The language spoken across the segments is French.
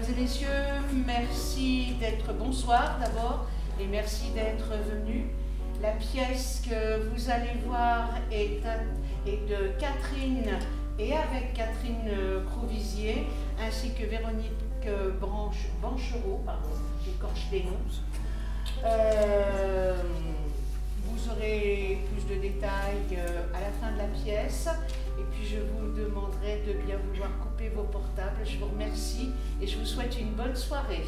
Mesdames et messieurs, merci d'être, bonsoir d'abord, et merci d'être venus. La pièce que vous allez voir est de Catherine, et avec Catherine Crouvisier, ainsi que Véronique Banchereau, j'écorche des noms. Vous aurez plus de détails à la fin de la pièce. Et puis je vous demanderai de bien vouloir couper vos portables. Je vous remercie et je vous souhaite une bonne soirée.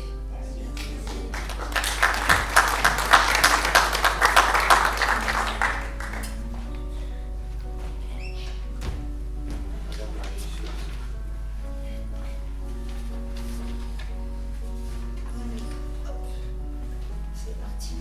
C'est parti.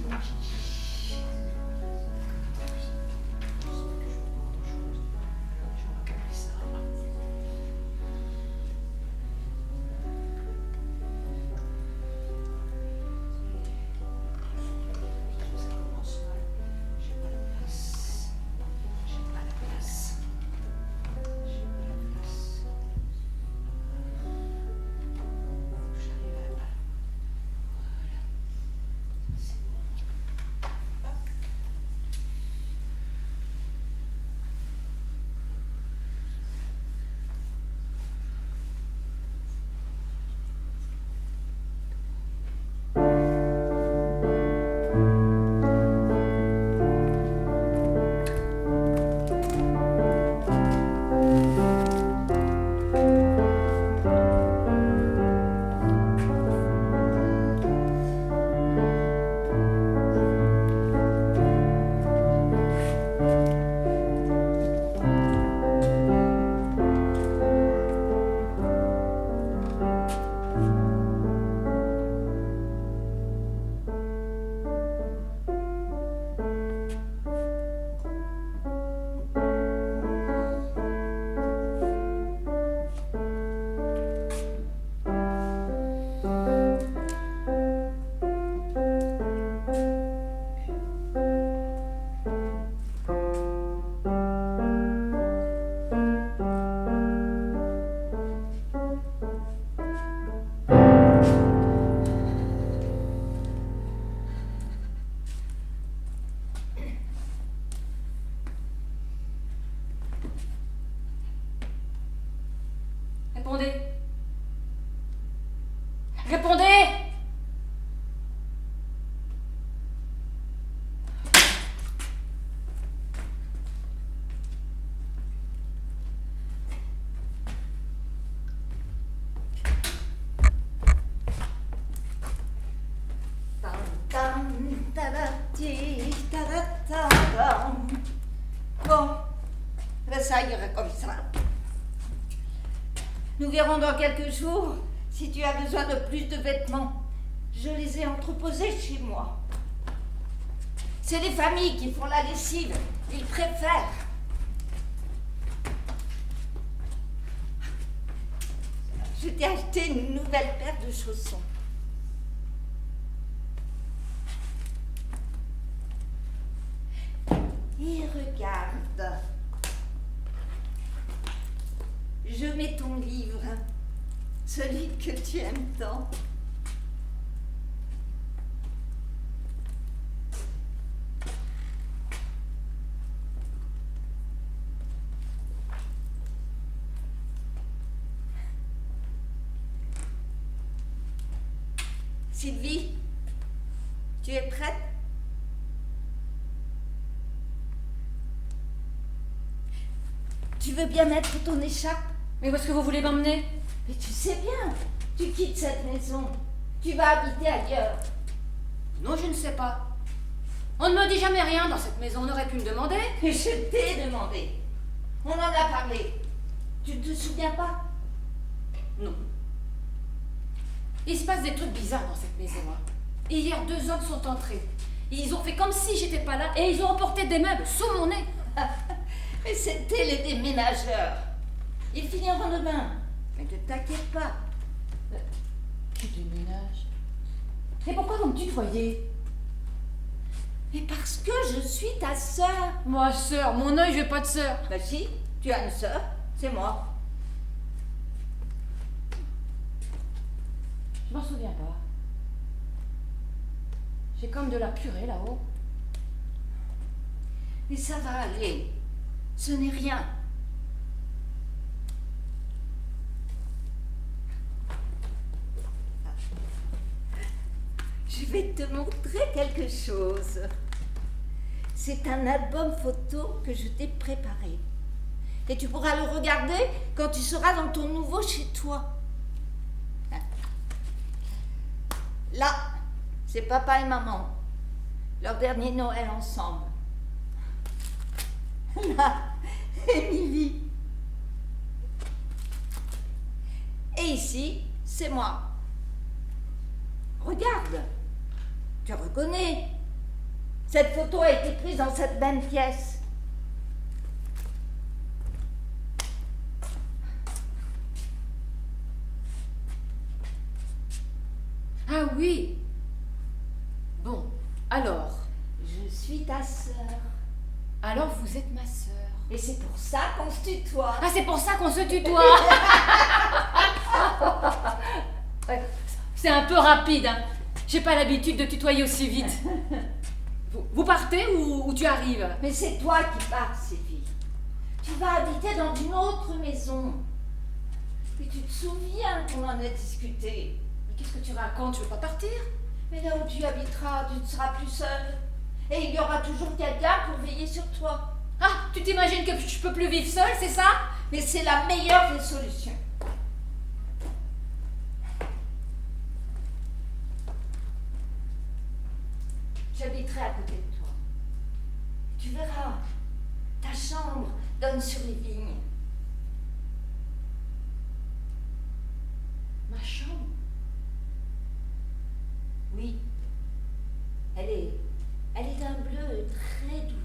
Répondez. Répondez. Bon, ben ça ira comme ça. Nous verrons dans quelques jours si tu as besoin de plus de vêtements. Je les ai entreposés chez moi. C'est les familles qui font la lessive. Ils préfèrent. Je t'ai acheté une nouvelle paire de chaussons. Et regarde. Je mets ton livre, celui que tu aimes tant. Sylvie, tu es prête? Tu veux bien mettre ton écharpe? Mais où est-ce que vous voulez m'emmener? Mais tu sais bien, tu quittes cette maison. Tu vas habiter ailleurs. Non, je ne sais pas. On ne me dit jamais rien dans cette maison. On aurait pu me demander. Et je t'ai demandé. On en a parlé. Tu ne te souviens pas? Non. Il se passe des trucs bizarres dans cette maison. Et hier, 2 hommes sont entrés. Ils ont fait comme si j'étais pas là et ils ont emporté des meubles sous mon nez. Mais c'était les déménageurs. Ils finiront demain. Mais ne t'inquiète pas. Qui déménage? Et pourquoi vous me tutoyez? Mais parce que je suis ta sœur. Moi, sœur, mon œil, je n'ai pas de sœur. Ben si, tu as une sœur, c'est moi. m'en souviens pas. J'ai comme de la purée là-haut. Mais ça va aller. Ce n'est rien. Je vais te montrer quelque chose. C'est un album photo que je t'ai préparé. Et tu pourras le regarder quand tu seras dans ton nouveau chez toi. Là, c'est papa et maman. Leur dernier Noël ensemble. Là, Émilie. Et ici, c'est moi. Regarde. Tu reconnais. Cette photo a été prise dans cette même pièce. Ah oui. Bon, alors. Je suis ta sœur. Alors vous êtes ma sœur. Et c'est pour ça qu'on se tutoie. Ah, c'est pour ça qu'on se tutoie. Ouais, c'est un peu rapide, hein. J'ai pas l'habitude de tutoyer aussi vite. Vous partez ou tu arrives? Mais c'est toi qui pars, Sylvie. Tu vas habiter dans une autre maison. Et tu te souviens qu'on en a discuté. Mais qu'est-ce que tu racontes? Je veux pas partir. Mais là où tu habiteras, tu ne seras plus seule. Et il y aura toujours quelqu'un pour veiller sur toi. Ah, tu t'imagines que je peux plus vivre seule, c'est ça? Mais c'est la meilleure des solutions. J'habiterai à côté de toi. Tu verras, ta chambre donne sur les vignes. Ma chambre? Oui, elle est d'un bleu très doux.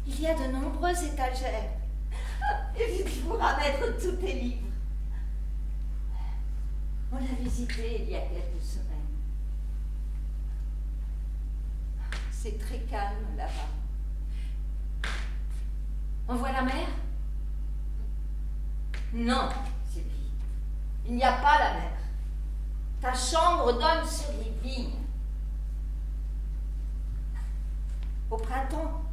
Il y a de nombreuses étagères. Et puis tu pourras mettre tous tes livres. On l'a visité il y a quelques semaines. C'est très calme là-bas. On voit la mer? Non, Sylvie, il n'y a pas la mer. Ta chambre donne sur les vignes. Au printemps,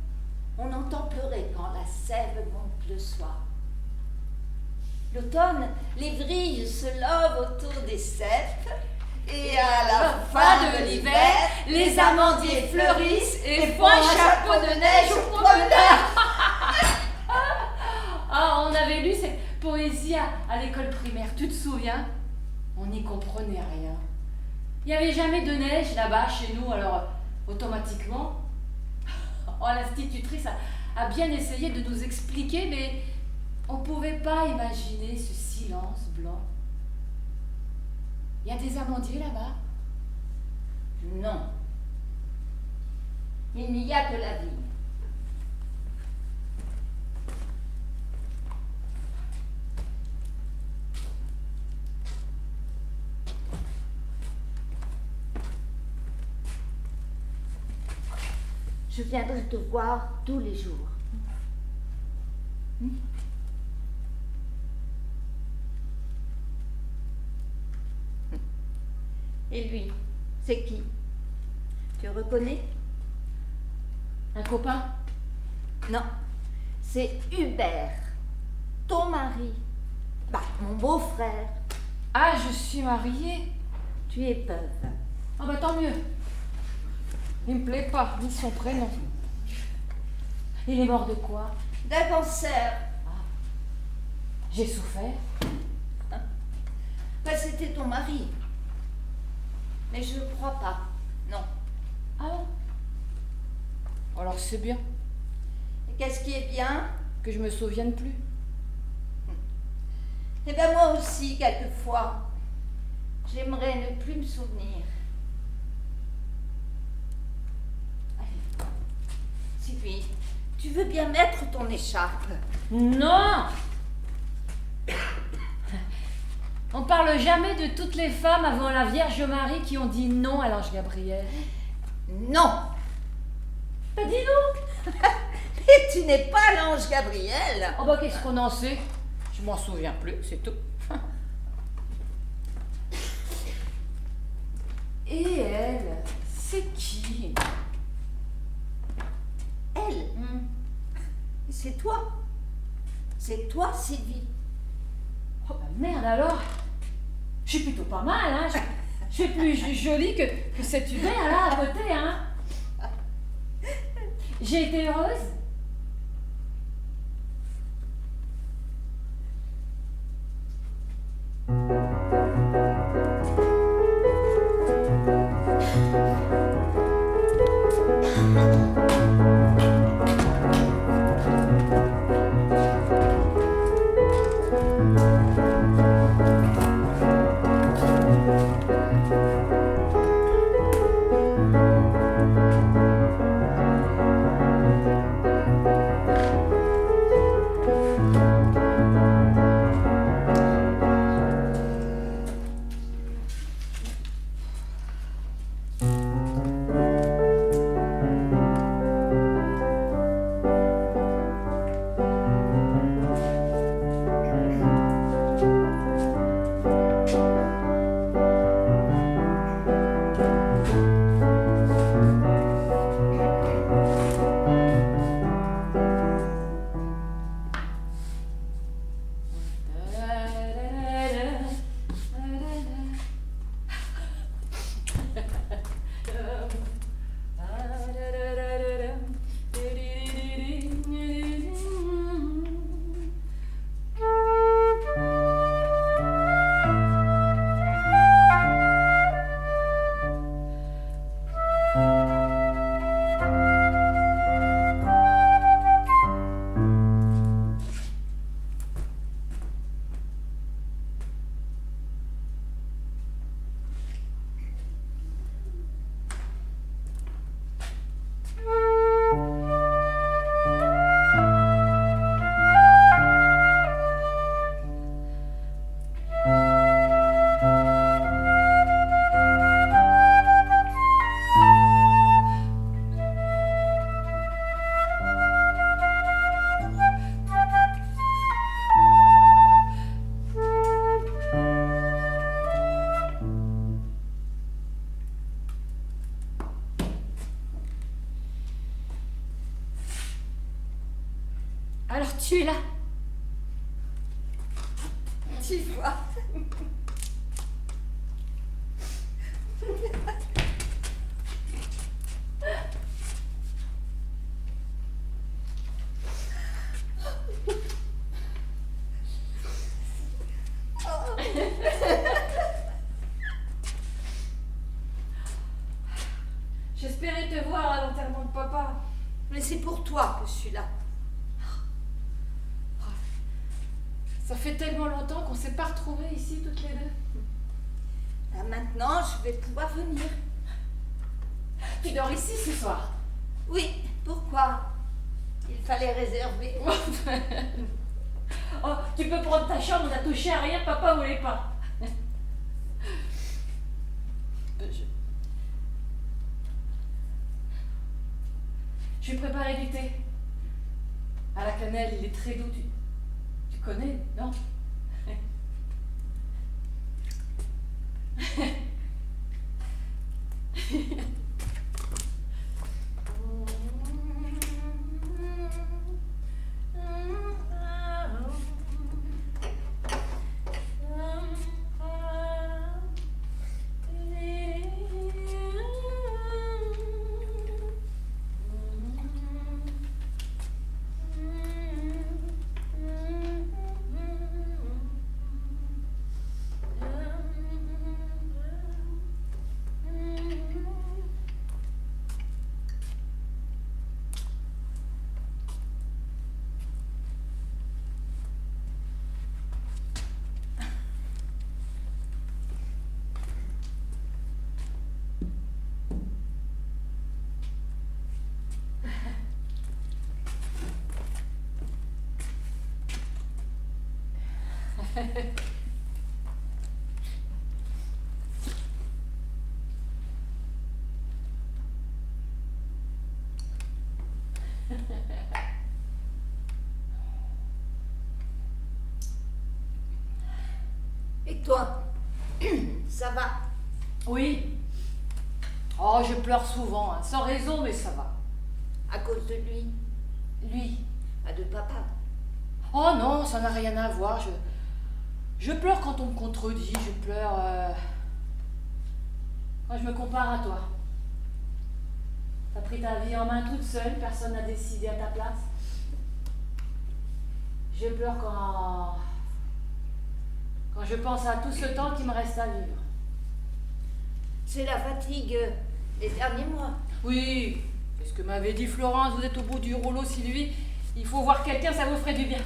on entend pleurer quand la sève monte le soir. L'automne, les vrilles se lovent autour des cèpes. Et à la fin de l'hiver, les amandiers fleurissent et font un chapeau de neige aux promeneurs. Ah, on avait lu cette poésie à l'école primaire, tu te souviens? On n'y comprenait rien. Il n'y avait jamais de neige là-bas chez nous, alors automatiquement, l'institutrice a bien essayé de nous expliquer, mais on ne pouvait pas imaginer ce silence blanc. Il y a des amandiers là-bas? Non. Il n'y a que la vigne. Je viendrai te voir tous les jours. Et lui, c'est qui? Tu reconnais? Un copain? Non, c'est Hubert, ton mari. Bah, mon beau-frère. Ah, je suis mariée. Tu es veuve. Ah bah tant mieux. Il me plaît pas, ni son prénom. Il est mort de quoi? D'un cancer. J'ai souffert. Bah, c'était ton mari. Mais je ne crois pas. Non. Ah bon? Alors c'est bien Et qu'est-ce qui est bien? que je me souvienne plus. Eh bien, moi aussi, quelquefois. J'aimerais ne plus me souvenir. Allez. Sylvie, tu veux bien mettre ton écharpe? Non! On parle jamais de toutes les femmes avant la Vierge Marie qui ont dit non à l'ange Gabriel. Non. Bah dis donc! Et tu n'es pas l'ange Gabriel. Oh bah qu'est-ce qu'on en sait? Je m'en souviens plus, c'est tout. Et elle, c'est qui? Elle, c'est toi. C'est toi, Sylvie. Oh bah merde alors. Je suis plutôt pas mal, hein. Je suis plus jolie que cette Hubert là à côté, hein. J'ai été heureuse. Alors tu es là. Tu vois. J'espérais te voir à l'enterrement de papa. Mais c'est pour toi que je suis là. Ça fait tellement longtemps qu'on ne s'est pas retrouvés ici toutes les deux. Là, maintenant, je vais pouvoir venir. Tu dors ici ce soir? Oui, pourquoi? Il fallait réserver. Oh, tu peux prendre ta chambre, on n'a touché à rien, papa voulait pas. Je vais préparer du thé. À la cannelle, il est très doux. Tu connais, non? Et toi, ça va? Oui, Oh, je pleure souvent, hein, sans raison, mais ça va. À cause de lui? Lui? Pas de papa? Oh non, ça n'a rien à voir. Je pleure quand on me contredit, je pleure quand je me compare à toi. T'as pris ta vie en main toute seule, personne n'a décidé à ta place. Je pleure quand je pense à tout ce temps qui me reste à vivre. C'est la fatigue des derniers mois. Oui, c'est ce que m'avait dit Florence, vous êtes au bout du rouleau, Sylvie. Il faut voir quelqu'un, ça vous ferait du bien.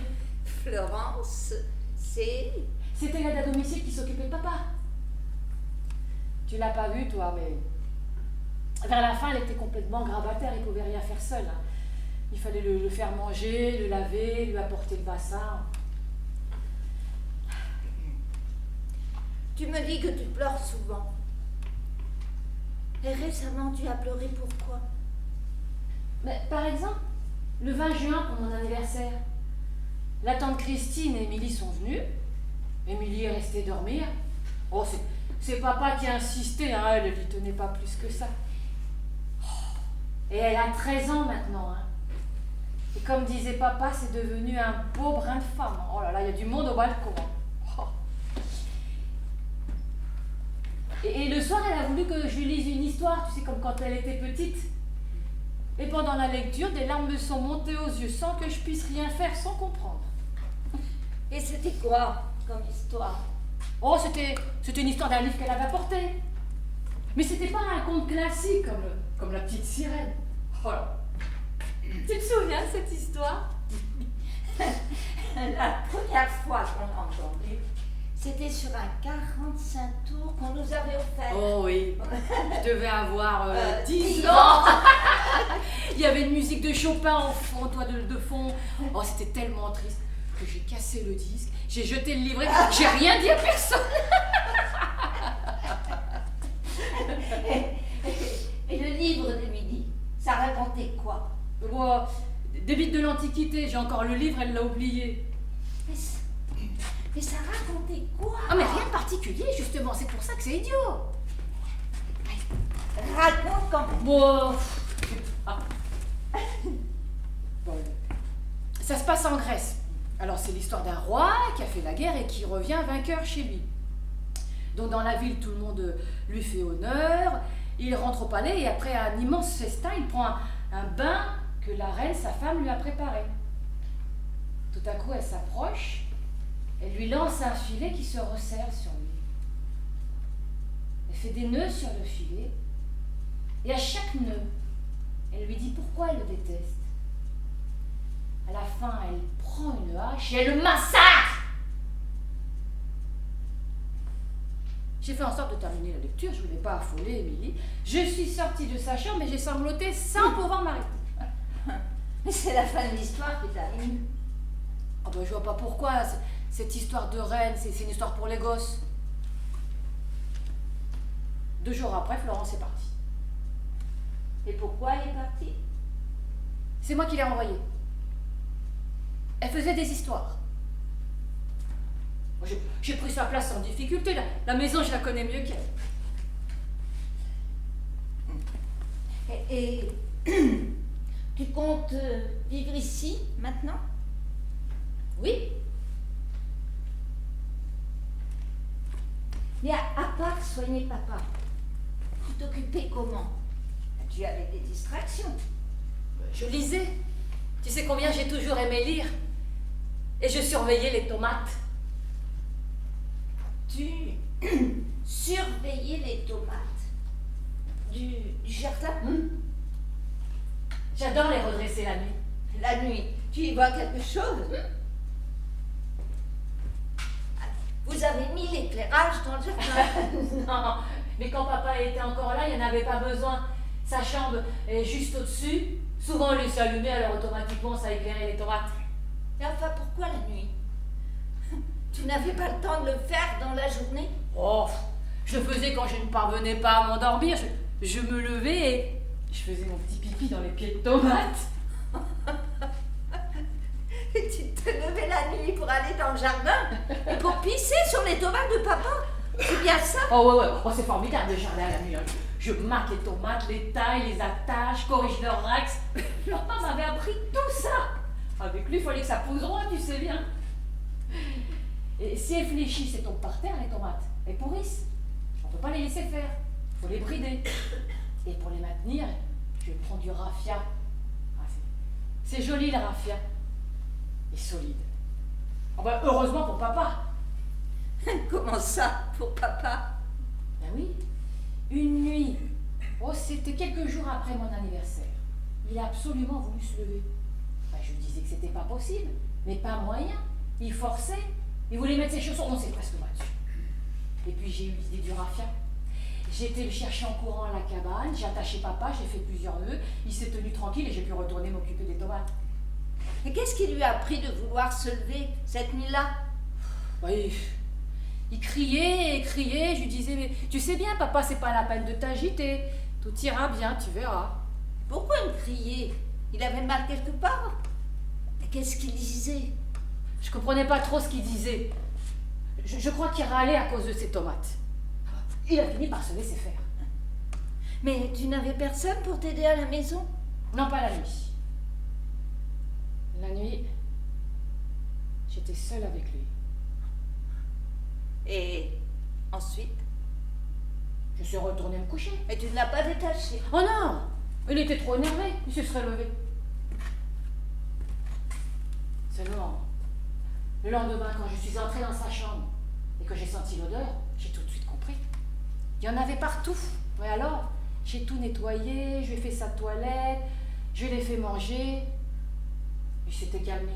Florence, C'était l'aide à domicile qui s'occupait de papa. Tu l'as pas vue, toi, mais... Vers la fin, elle était complètement grabataire, il pouvait rien faire seul. Hein. Il fallait le faire manger, le laver, lui apporter le bassin. Tu me dis que tu pleures souvent. Et récemment, tu as pleuré pourquoi? Mais, par exemple, le 20 juin, pour mon anniversaire, la tante Christine et Émilie sont venues. Émilie est restée dormir. Oh, c'est papa qui a insisté, hein, elle lui tenait pas plus que ça. Oh, et elle a 13 ans maintenant. Hein. Et comme disait papa, c'est devenu un beau brin de femme. Oh là là, il y a du monde au balcon. Oh. Et le soir, elle a voulu que je lui lise une histoire, tu sais, comme quand elle était petite. Et pendant la lecture, des larmes me sont montées aux yeux sans que je puisse rien faire, sans comprendre. Et c'était quoi comme histoire? Oh, c'était une histoire d'un livre qu'elle avait apporté. Mais c'était pas un conte classique comme La Petite Sirène. Oh là. Tu te souviens de cette histoire? La première fois qu'on l'a entendu, c'était sur un 45 tours qu'on nous avait offert. Oh oui, je devais avoir 10 ans. Il y avait une musique de Chopin en fond, de fond. Oh, c'était tellement triste que j'ai cassé le disque, j'ai jeté le livret, j'ai rien dit à personne. Et le livre d'Émilie, ça racontait quoi? Oh, des mythes de l'Antiquité, j'ai encore le livre, elle l'a oublié. Mais ça racontait quoi? Ah mais rien de particulier, justement, c'est pour ça que c'est idiot. Raconte quand même. Bon, ah. Bon, ça se passe en Grèce. Alors c'est l'histoire d'un roi qui a fait la guerre et qui revient vainqueur chez lui. Donc dans la ville, tout le monde lui fait honneur. Il rentre au palais et après un immense festin, il prend un bain que la reine, sa femme, lui a préparé. Tout à coup, elle s'approche, elle lui lance un filet qui se resserre sur lui. Elle fait des nœuds sur le filet et à chaque nœud, elle lui dit pourquoi elle le déteste. À la fin, elle prend une hache et elle le massacre. J'ai fait en sorte de terminer la lecture, je ne voulais pas affoler Émilie. Je suis sortie de sa chambre et j'ai sangloté sans pouvoir m'arrêter. Mais c'est la fin de l'histoire qui t'a ému. Ah ben, je vois pas pourquoi. Cette histoire de reine, c'est une histoire pour les gosses. 2 jours après, Florence est partie. Et pourquoi elle est partie? C'est moi qui l'ai envoyée. Elle faisait des histoires. J'ai pris sa place sans difficulté. La maison, je la connais mieux qu'elle. Et tu comptes vivre ici, maintenant? Oui. Mais à part soigner papa, tu t'occupais comment? Tu avais des distractions. Je lisais. Tu sais combien j'ai toujours aimé lire. Et je surveillais les tomates. Tu surveillais les tomates du jardin? J'adore les redresser la nuit. La nuit, tu y vois quelque chose? Vous avez mis l'éclairage dans le jardin? Non, mais quand papa était encore là, il n'y en avait pas besoin. Sa chambre est juste au-dessus. Souvent, elle s'allumait, alors automatiquement, ça éclairait les tomates. Et enfin, pourquoi la nuit? Tu n'avais pas le temps de le faire dans la journée? Oh, je le faisais quand je ne parvenais pas à m'endormir. Je me levais et je faisais mon petit pipi dans les pieds de tomates. Et tu te levais la nuit pour aller dans le jardin et pour pisser sur les tomates de papa? C'est bien ça? Oh ouais, oh, c'est formidable le jardin la nuit. Hein. Je marque les tomates, les taille, les attache, corrige leur axe. Papa m'avait appris tout ça. Avec lui, il fallait que ça pousse droit, tu sais bien. Et si elles fléchissent et tombent par terre, les tomates, elles pourrissent. On ne peut pas les laisser faire. Il faut les brider. Et pour les maintenir, je prends du raffia. Ah, c'est joli le raffia. Et solide. Oh ben, heureusement pour papa. Comment ça, pour papa? Ben oui, une nuit. Oh, c'était quelques jours après mon anniversaire. Il a absolument voulu se lever. Ben, je lui disais que c'était pas possible, mais pas moyen. Il forçait. Il voulait mettre ses chaussons. On s'est presque battu. Et puis j'ai eu l'idée du raffia. J'ai été le chercher en courant à la cabane. J'ai attaché papa, j'ai fait plusieurs nœuds. Il s'est tenu tranquille et j'ai pu retourner m'occuper des tomates. Et qu'est-ce qui lui a appris de vouloir se lever cette nuit-là? Oui. Il criait et criait, je lui disais, mais tu sais bien, papa, c'est pas la peine de t'agiter, tout ira bien, tu verras. Pourquoi il criait? Il avait mal quelque part? Et qu'est-ce qu'il disait? Je comprenais pas trop ce qu'il disait. Je crois qu'il râlait à cause de ses tomates. Il a fini par se laisser faire. Mais tu n'avais personne pour t'aider à la maison? Non, pas la nuit. La nuit, j'étais seule avec lui. Et ensuite? Je suis retournée me coucher. Et tu ne l'as pas détaché? Oh non! Il était trop énervé, il se serait levé. Seulement, le lendemain, quand je suis entrée dans sa chambre et que j'ai senti l'odeur, j'ai tout de suite compris. Il y en avait partout. Et alors, j'ai tout nettoyé, je lui ai fait sa toilette, je l'ai fait manger. Il s'était calmé.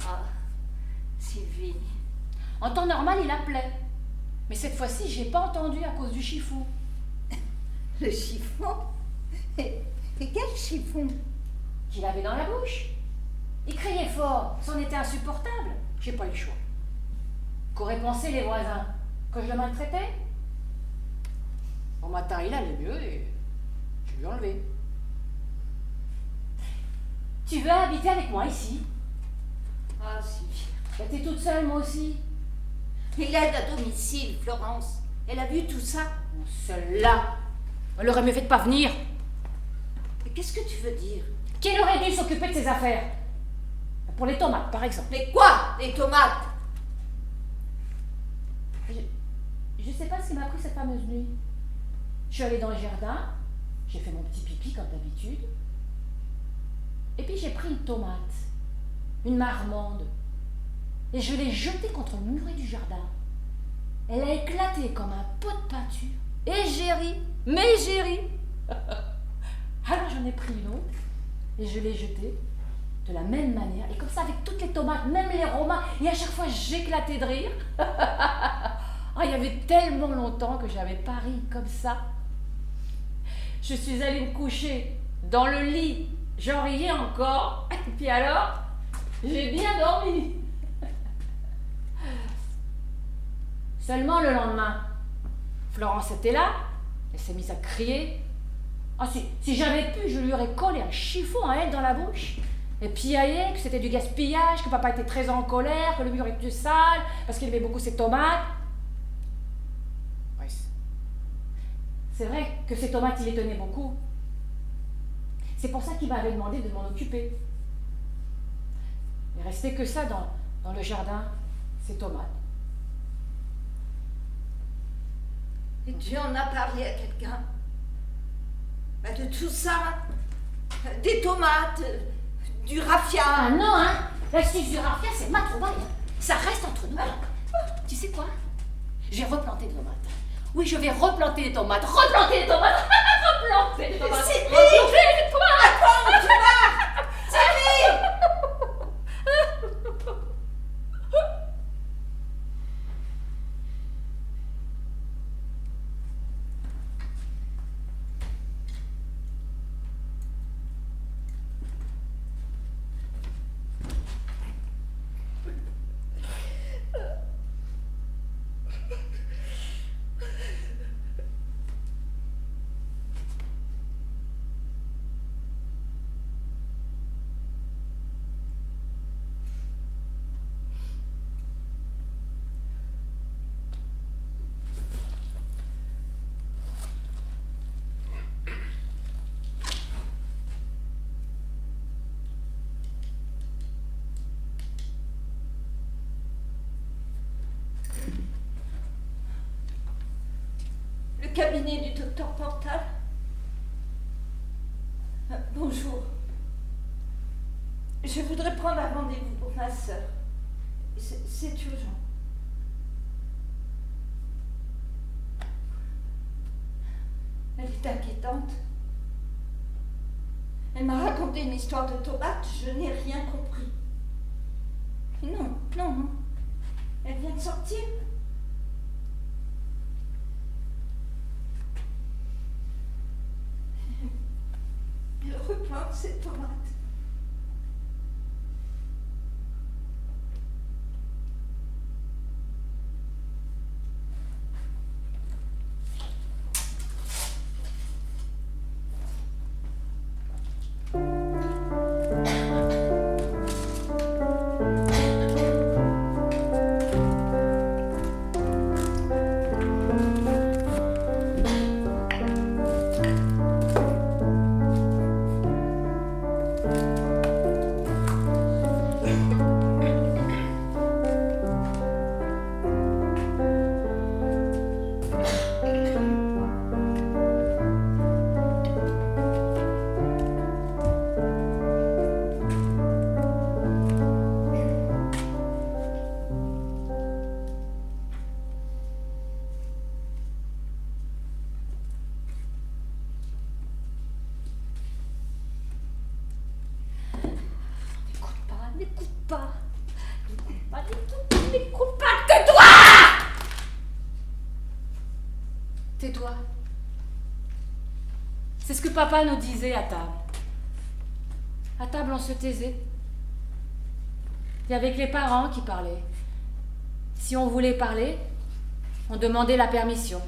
Ah, Sylvie. En temps normal, il appelait. Mais cette fois-ci, j'ai pas entendu à cause du chiffon. Le chiffon? Et quel chiffon? Qu'il avait dans la bouche. Il criait fort, c'en était insupportable. J'ai pas eu le choix. Qu'auraient pensé les voisins? Que je le maltraitais? Au matin, il allait mieux et je lui ai enlevé. Tu veux habiter avec moi ici? Ah, Sylvie. Ben, t'es toute seule, moi aussi. Il aide à domicile, Florence. Elle a vu tout ça. Celle-là, elle aurait mieux fait de pas venir. Mais qu'est-ce que tu veux dire? Qu'elle aurait dû s'occuper de ses affaires. Pour les tomates, par exemple. Mais quoi? Les tomates? Je sais pas ce qui m'a pris cette fameuse nuit. Je suis allée dans le jardin, j'ai fait mon petit pipi comme d'habitude. Et puis j'ai pris une tomate, une marmande, et je l'ai jetée contre le muret du jardin. Elle a éclaté comme un pot de peinture. Et j'ai ri, mais j'ai ri. Alors j'en ai pris une autre, et je l'ai jetée de la même manière. Et comme ça avec toutes les tomates, même les romains, et à chaque fois j'éclatais de rire. Ah, il y avait tellement longtemps que j'avais pas ri comme ça. Je suis allée me coucher dans le lit. J'en riais encore. Et puis alors, j'ai bien dormi. Seulement le lendemain, Florence était là. Elle s'est mise à crier. Ah, si j'avais pu, je lui aurais collé un chiffon à elle dans la bouche. Et piaillait que c'était du gaspillage, que papa était très en colère, que le mur était sale, parce qu'il aimait beaucoup ses tomates. Oui. C'est vrai que ces tomates, il les tenait beaucoup. C'est pour ça qu'il m'avait demandé de m'en occuper. Il restait que ça dans le jardin, ces tomates. Et tu en as parlé à quelqu'un? Bah, de tout ça? Des tomates, du raffia? Ah non, hein? L'astuce du raffia, c'est ma trouvaille. Ça reste entre nous. Tu sais quoi? J'ai replanté des tomates. Oui, je vais replanter des tomates. Replanter des tomates. Replanter des tomates. Sylvie! Replanter des tomates. Attends, tu vas! Sylvie! cabinet du docteur Portal. Bonjour. Je voudrais prendre un rendez-vous pour ma sœur. C'est urgent. Elle est inquiétante. Elle m'a raconté une histoire de tomate, je n'ai rien compris. Non. Elle vient de sortir. Elle replante ses tomates. N'écoute pas que toi. Tais-toi. C'est ce que papa nous disait à table. À table, on se taisait. Il y avait que les parents qui parlaient. Si on voulait parler, on demandait la permission.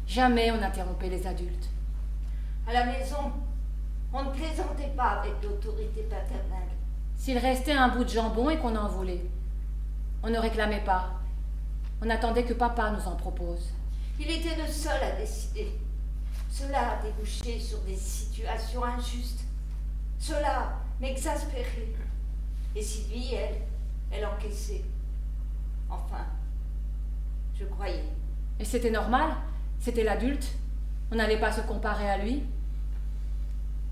Jamais on n'interrompait les adultes. À la maison, on ne plaisantait pas avec l'autorité paternelle. S'il restait un bout de jambon et qu'on en voulait, on ne réclamait pas. On attendait que papa nous en propose. Il était le seul à décider. Cela a débouché sur des situations injustes. Cela m'exaspérait. Et Sylvie, elle encaissait. Enfin, je croyais. Et c'était normal, c'était l'adulte. On n'allait pas se comparer à lui.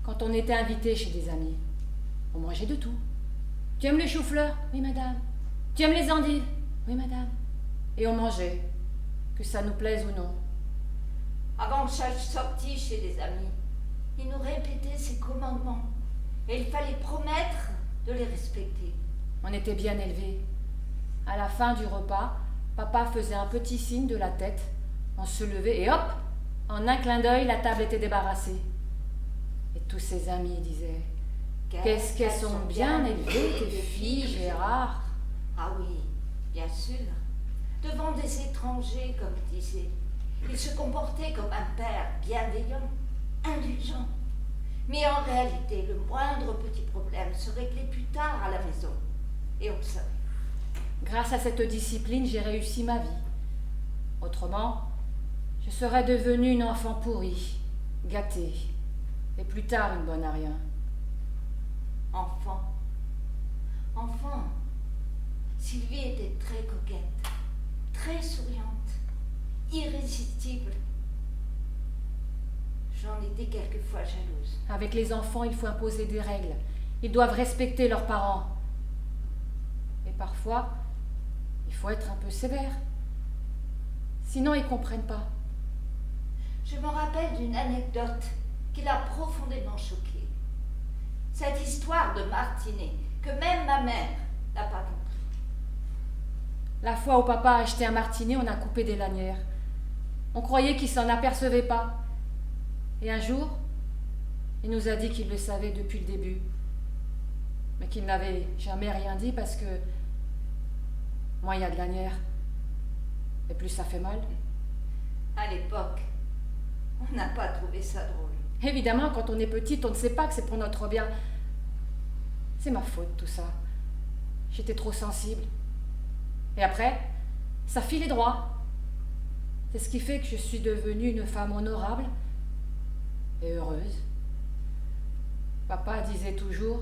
Quand on était invité chez des amis, on mangeait de tout. Tu aimes les choux-fleurs? Oui, madame. Tu aimes les endives? Oui, madame. Et on mangeait, que ça nous plaise ou non. Avant chaque sortie chez des amis, il nous répétait ses commandements. Et il fallait promettre de les respecter. On était bien élevés. À la fin du repas, papa faisait un petit signe de la tête. On se levait et hop, en un clin d'œil, la table était débarrassée. Et tous ses amis disaient « Qu'est-ce qu'elles sont bien élevées, tes filles, Gérard !» Ah oui, bien sûr. Devant des étrangers, comme il disait, il se comportait comme un père bienveillant, indulgent. Mais en réalité, le moindre petit problème se réglait plus tard à la maison. Et on le savait. Grâce à cette discipline, j'ai réussi ma vie. Autrement, je serais devenue une enfant pourrie, gâtée, et plus tard une bonne à rien. Enfant. Sylvie était très coquette, très souriante, irrésistible. J'en étais quelquefois jalouse. Avec les enfants, il faut imposer des règles. Ils doivent respecter leurs parents. Et parfois, il faut être un peu sévère. Sinon, ils ne comprennent pas. Je me rappelle d'une anecdote qui l'a profondément choquée. Cette histoire de martinet que même ma mère n'a pas compris. La fois où papa a acheté un martinet, on a coupé des lanières. On croyait qu'il s'en apercevait pas. Et un jour, il nous a dit qu'il le savait depuis le début, mais qu'il n'avait jamais rien dit parce que moins il y a de lanières, et plus ça fait mal. À l'époque, on n'a pas trouvé ça drôle. Évidemment, quand on est petite, on ne sait pas que c'est pour notre bien. C'est ma faute, tout ça. J'étais trop sensible. Et après, ça filait droit. C'est ce qui fait que je suis devenue une femme honorable et heureuse. Papa disait toujours,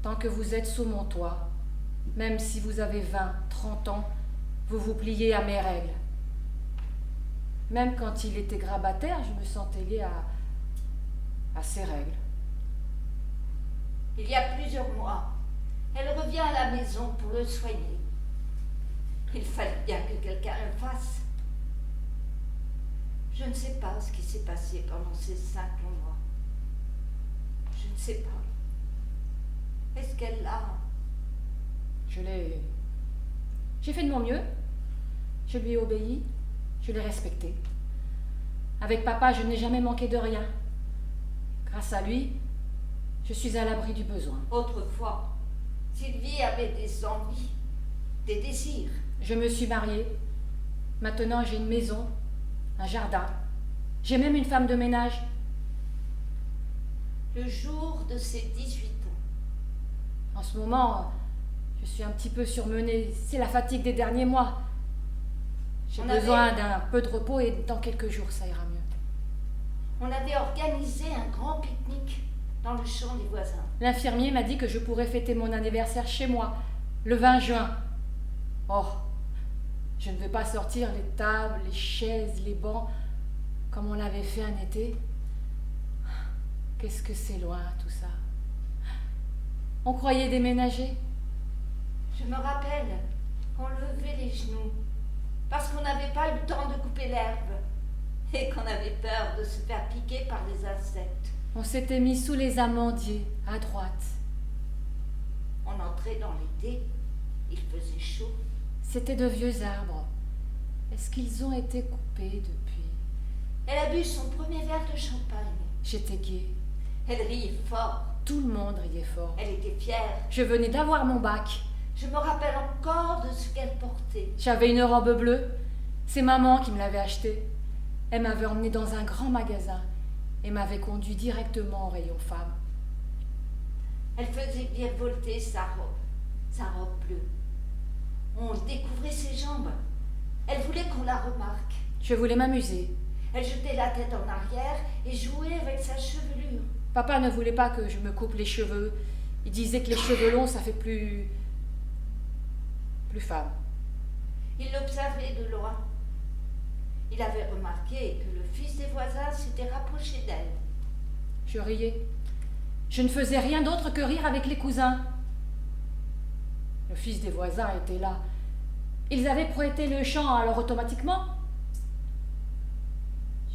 tant que vous êtes sous mon toit, même si vous avez 20, 30 ans, vous vous pliez à mes règles. Même quand il était grabataire, je me sentais liée à ses règles. Il y a plusieurs mois, elle revient à la maison pour le soigner. Il fallait bien que quelqu'un le fasse. Je ne sais pas ce qui s'est passé pendant ces 5 longs mois. Je ne sais pas. Est-ce qu'elle l'a? J'ai fait de mon mieux. Je lui ai obéi. Je l'ai respecté. Avec papa, je n'ai jamais manqué de rien. Grâce à lui, je suis à l'abri du besoin. Autrefois, Sylvie avait des envies, des désirs. Je me suis mariée. Maintenant, j'ai une maison, un jardin. J'ai même une femme de ménage. Le jour de ses 18 ans. En ce moment, je suis un petit peu surmenée. C'est la fatigue des derniers mois. J'ai besoin d'un peu de repos et dans quelques jours, ça ira mieux. On avait organisé un grand pique-nique dans le champ des voisins. L'infirmier m'a dit que je pourrais fêter mon anniversaire chez moi, le 20 juin. Oh, je ne veux pas sortir les tables, les chaises, les bancs, comme on l'avait fait un été. Qu'est-ce que c'est loin, tout ça. On croyait déménager. Je me rappelle qu'on levait les genoux parce qu'on n'avait pas eu le temps de couper l'herbe et qu'on avait peur de se faire piquer par les insectes. On s'était mis sous les amandiers, à droite. On entrait dans l'été, il faisait chaud. C'étaient de vieux arbres. Est-ce qu'ils ont été coupés depuis? Elle a bu son premier verre de champagne. J'étais gaie. Elle riait fort. Tout le monde riait fort. Elle était fière. Je venais d'avoir mon bac. Je me rappelle encore de ce qu'elle portait. J'avais une robe bleue. C'est maman qui me l'avait achetée. Elle m'avait emmenée dans un grand magasin et m'avait conduit directement au rayon femmes. Elle faisait virevolter sa robe bleue. On découvrait ses jambes. Elle voulait qu'on la remarque. Je voulais m'amuser. Elle jetait la tête en arrière et jouait avec sa chevelure. Papa ne voulait pas que je me coupe les cheveux. Il disait que les cheveux longs, ça fait plus femme. Il l'observait de loin. Il avait remarqué que le fils des voisins s'était rapproché d'elle. Je riais. Je ne faisais rien d'autre que rire avec les cousins. Le fils des voisins était là. Ils avaient prêté le champ, alors automatiquement.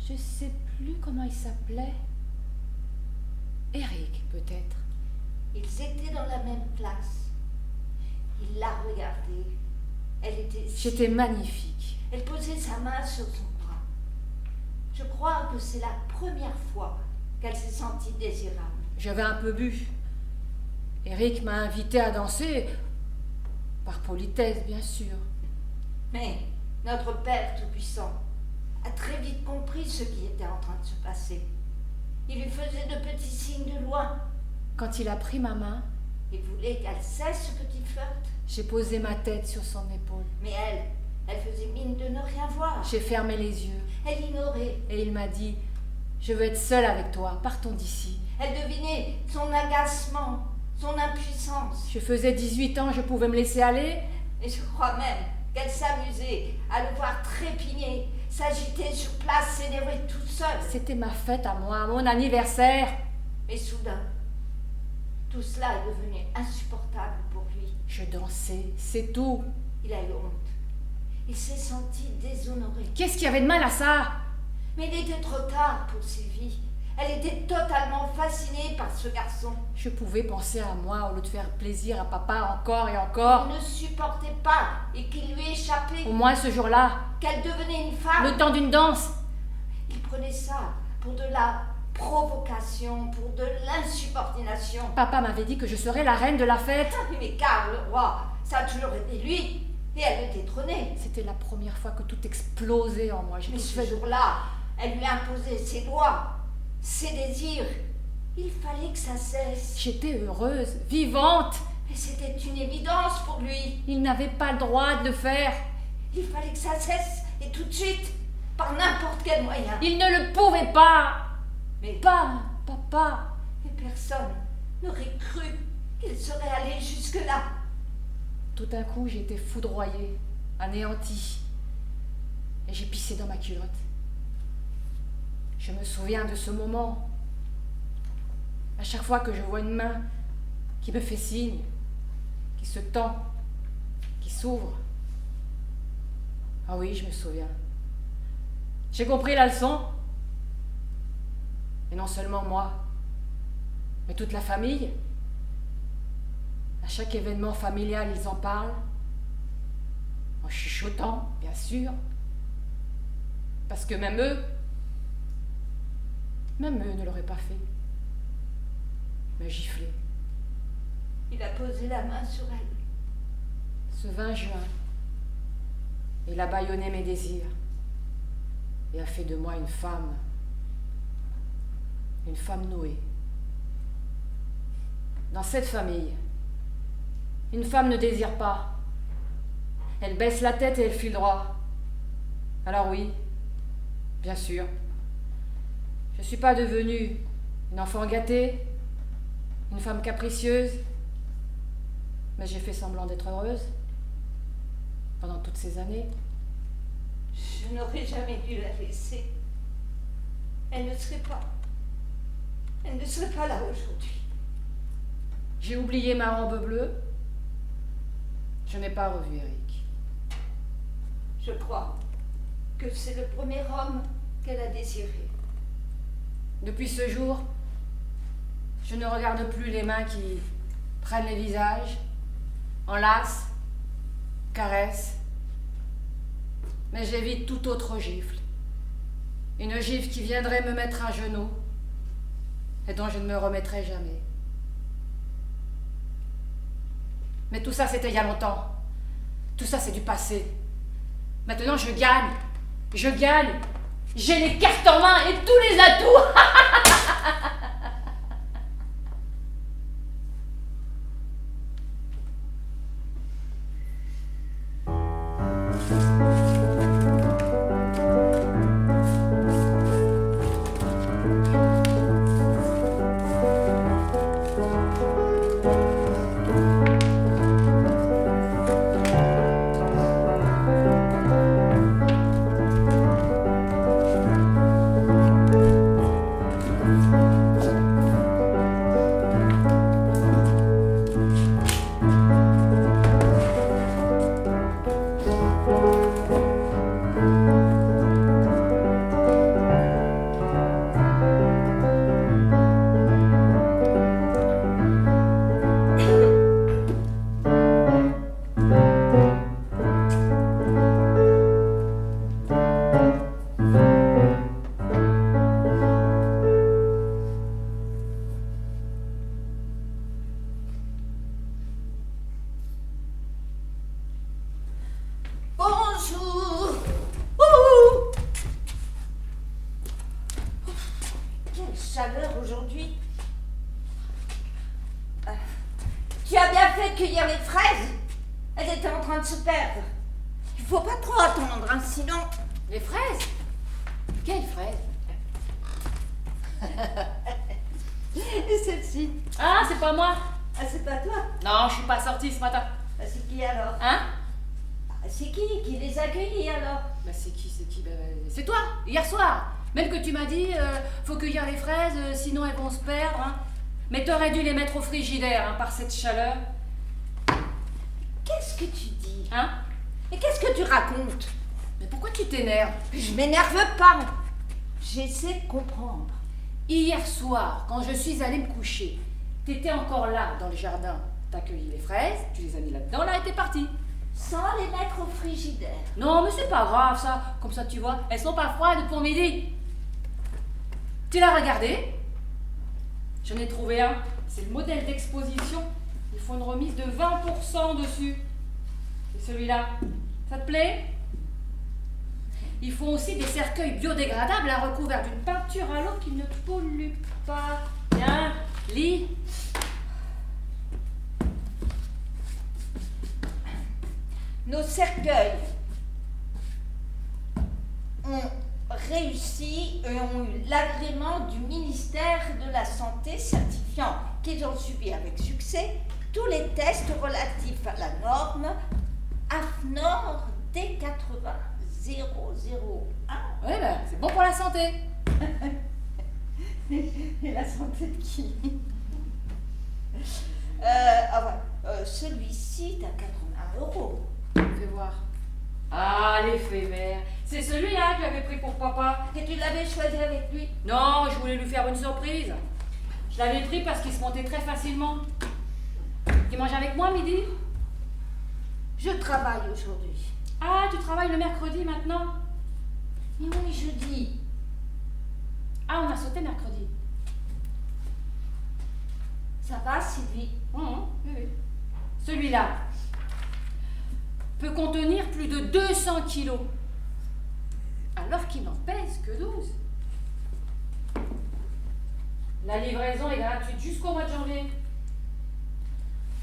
Je ne sais plus comment il s'appelait. Eric, peut-être. Ils étaient dans la même classe. Il la regardait. Elle était... J'étais magnifique. Elle posait sa main sur son bras. Je crois que c'est la première fois qu'elle s'est sentie désirable. J'avais un peu bu. Eric m'a invité à danser, par politesse, bien sûr. Mais notre Père Tout-Puissant a très vite compris ce qui était en train de se passer. Il lui faisait de petits signes de loin. Quand il a pris ma main, il voulait qu'elle cesse ce petit flirt. J'ai posé ma tête sur son épaule. Mais elle faisait mine de ne rien voir. J'ai fermé les yeux. Elle ignorait. Et il m'a dit, je veux être seule avec toi, partons d'ici. Elle devinait son agacement, son impuissance. Je faisais 18 ans, je pouvais me laisser aller. Et je crois même qu'elle s'amusait à le voir trépigner, s'agiter sur place, s'énerver toute seule. C'était ma fête à moi, mon anniversaire. Mais soudain, tout cela est devenu insupportable pour lui. Je dansais, c'est tout. Il a eu honte. Il s'est senti déshonoré. Qu'est-ce qu'il y avait de mal à ça? Mais il était trop tard pour Sylvie. Elle était totalement fascinée par ce garçon. Je pouvais penser à moi au lieu de faire plaisir à papa encore et encore. Il ne supportait pas et qu'il lui échappait. Au moins ce jour-là. Qu'elle devenait une femme. Le temps d'une danse. Il prenait ça pour de la provocation, pour de l'insubordination. Papa m'avait dit que je serais la reine de la fête. Mais Karl, le roi, ça a toujours été lui. Et elle le détrônait. C'était la première fois que tout explosait en moi. Mais ce jour-là, elle lui imposait ses lois, ses désirs. Il fallait que ça cesse. J'étais heureuse, vivante. Mais c'était une évidence pour lui. Il n'avait pas le droit de le faire. Il fallait que ça cesse, et tout de suite, par n'importe quel moyen. Il ne le pouvait pas. Mais pas, papa. Et personne n'aurait cru qu'il serait allé jusque-là. Tout d'un coup, j'ai été foudroyée, anéantie. Et j'ai pissé dans ma culotte. Je me souviens de ce moment. À chaque fois que je vois une main qui me fait signe, qui se tend, qui s'ouvre. Ah oui, je me souviens. J'ai compris la leçon. Et non seulement moi, mais toute la famille. À chaque événement familial, ils en parlent. En chuchotant, bien sûr. Parce que même eux ne l'auraient pas fait. Me gifler. Il a posé la main sur elle. Ce 20 juin, il a bâillonné mes désirs et a fait de moi une femme nouée. Dans cette famille, une femme ne désire pas. Elle baisse la tête et elle file droit. Alors oui, bien sûr, je ne suis pas devenue une enfant gâtée, une femme capricieuse, mais j'ai fait semblant d'être heureuse pendant toutes ces années. Je n'aurais jamais dû la laisser. Elle ne serait pas là aujourd'hui. J'ai oublié ma robe bleue. Je n'ai pas revu Eric. Je crois que c'est le premier homme qu'elle a désiré. Depuis ce jour, je ne regarde plus les mains qui prennent les visages, enlacent, caressent, mais j'évite toute autre gifle. Une gifle qui viendrait me mettre à genoux et dont je ne me remettrai jamais. Mais tout ça, c'était il y a longtemps. Tout ça, c'est du passé. Maintenant, je gagne. J'ai les cartes en main et tous les atouts. Aujourd'hui. Tu as bien fait de cueillir les fraises. Elles étaient en train de se perdre. Il faut pas trop attendre, hein, sinon... Les fraises? Quelles fraises? Et celle-ci. Ah, c'est pas moi. Ah, c'est pas toi? Non, je suis pas sortie ce matin. Ah, c'est qui alors? Hein? Ah, c'est qui les a cueillis alors? Bah c'est qui? C'est toi, hier soir. Même que tu m'as dit, faut cueillir les fraises, sinon elles vont se perdre. Hein. Mais t'aurais dû les mettre au frigidaire, hein, par cette chaleur. Qu'est-ce que tu dis? Hein? Et qu'est-ce que tu racontes? Mais pourquoi tu t'énerves? Je m'énerve pas. J'essaie de comprendre. Hier soir, quand je suis allée me coucher, t'étais encore là, dans le jardin. T'as cueilli les fraises, tu les as mis là-dedans, là, et t'es partie. Sans les mettre au frigidaire. Non, mais c'est pas grave, ça. Comme ça, tu vois, elles sont pas froides pour midi. Tu l'as regardé? J'en ai trouvé un. C'est le modèle d'exposition. Ils font une remise de 20% dessus. C'est celui-là. Ça te plaît? Ils font aussi des cercueils biodégradables à recouverts d'une peinture à l'eau qui ne pollue pas. Viens, lis. Nos cercueils ont réussi et ont eu l'agrément du ministère de la Santé certifiant qu'ils ont subi avec succès tous les tests relatifs à la norme AFNOR D80 001. Ouais, ben, c'est bon pour la santé. Et la santé de qui? Celui-ci, t'as 80 €. Fais voir. Ah, l'éphémère. C'est celui-là que j'avais pris pour papa. Et tu l'avais choisi avec lui? Non, je voulais lui faire une surprise. Je l'avais pris parce qu'il se montait très facilement. Tu manges avec moi midi? Je travaille aujourd'hui. Ah, tu travailles le mercredi maintenant? Mais oui, jeudi. Ah, on a sauté mercredi. Ça va, Sylvie? Oui, oui. Celui-là peut contenir plus de 200 kilos, alors qu'il n'en pèse que 12. La livraison est gratuite jusqu'au mois de janvier.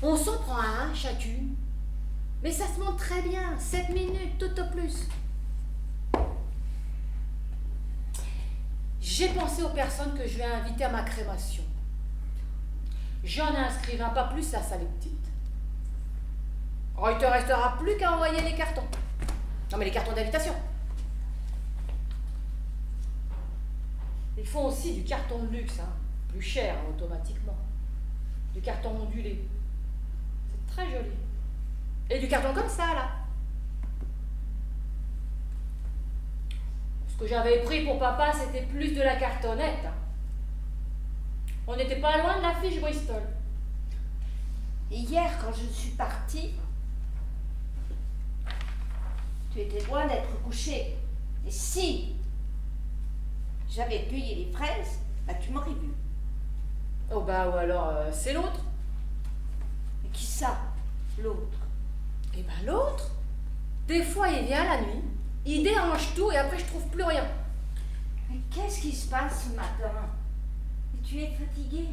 On s'en prend un chacune, mais ça se monte très bien, 7 minutes tout au plus. J'ai pensé aux personnes que je vais inviter à ma crémation. J'en ai inscrit 20, pas plus, la salle est petite. Oh, il te restera plus qu'à envoyer les cartons. Non, mais les cartons d'invitation. Ils font aussi du carton de luxe, hein, plus cher automatiquement. Du carton ondulé. C'est très joli. Et du carton comme ça, là. Ce que j'avais pris pour papa, c'était plus de la cartonnette. On n'était pas loin de la fiche Bristol. Et hier, quand je suis partie, tu étais loin d'être couché. Et si j'avais cueilli les fraises, bah tu m'aurais vu. Oh bah, ou alors, c'est l'autre. Mais qui ça, l'autre? Eh ben l'autre, des fois il vient la nuit, il dérange tout et après je trouve plus rien. Mais qu'est-ce qui se passe ce matin? Et tu es fatiguée?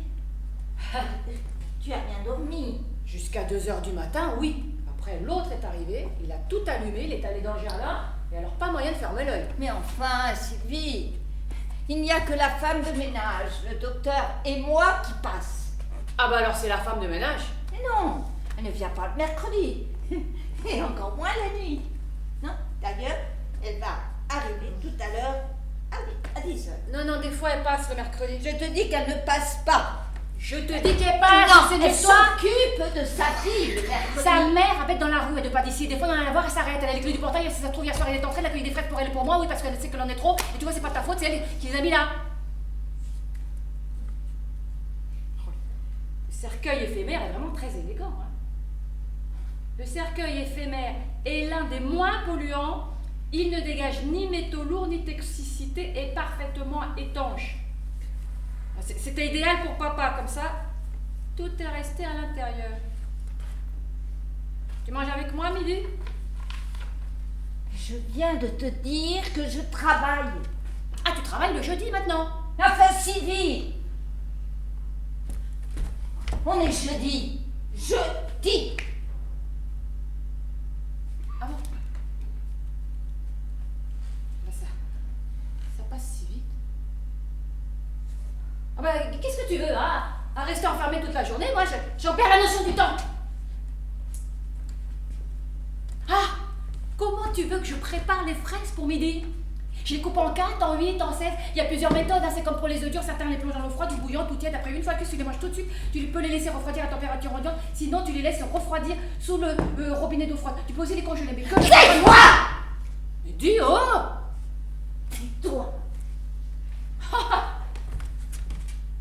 Tu as bien dormi? Jusqu'à 2h du matin, oui. Après l'autre est arrivé, il a tout allumé, il est allé dans le jardin, et alors pas moyen de fermer l'œil. Mais enfin, Sylvie, il n'y a que la femme de ménage, le docteur et moi qui passe. Ah bah alors c'est la femme de ménage. Mais non, elle ne vient pas le mercredi. Et encore moins la nuit. Non, d'ailleurs, elle va arriver tout à l'heure à 10h. Non, non, des fois elle passe le mercredi. Je te dis qu'elle ne passe pas. Je te dis qu'elle passe, Non, c'est elle de toi. s'occupe de sa fille le mercredi. Sa mère habite dans la rue, elle n'est pas d'ici. Des fois, on en a la voir, elle s'arrête. Elle a les clés du portail, si ça se trouve, hier soir, elle est entrée, elle a cueilli des fraises pour elle et pour moi, oui, parce qu'elle sait qu'elle en est trop. Et tu vois, c'est pas de ta faute, c'est elle qui les a mis là. Le cercueil éphémère est vraiment très élégant. Hein. Le cercueil éphémère est l'un des moins polluants. Il ne dégage ni métaux lourds ni toxicité et est parfaitement étanche. C'était idéal pour papa, comme ça, tout est resté à l'intérieur. Tu manges avec moi, midi? Je viens de te dire que je travaille. Ah, tu travailles le jeudi maintenant? Enfin, Sylvie, on est jeudi. Jeudi. Ah bon? Bah ça passe si vite. Ah bah, qu'est-ce que tu veux, hein? À rester enfermé toute la journée, moi, j'en perds la notion du temps. Ah! Comment tu veux que je prépare les fraises pour midi? Je les coupe en 4, en 8, en 16. Il y a plusieurs méthodes, hein. C'est comme pour les œufs durs, certains les plongent dans l'eau froide, du bouillon, tout tiède. Après une fois que tu les manges tout de suite, tu peux les laisser refroidir à température ambiante. Sinon, tu les laisses refroidir sous le robinet d'eau froide. Tu peux aussi les congeler, mais que... Tais-toi! Mais dis, oh! Tais-toi!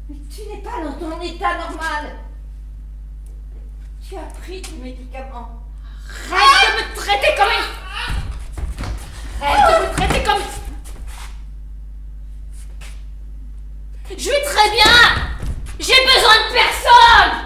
Mais tu n'es pas dans ton état normal. Tu as pris tes médicaments. Arrête de me traiter comme Arrête de me traiter comme Je vais très bien! J'ai besoin de personne!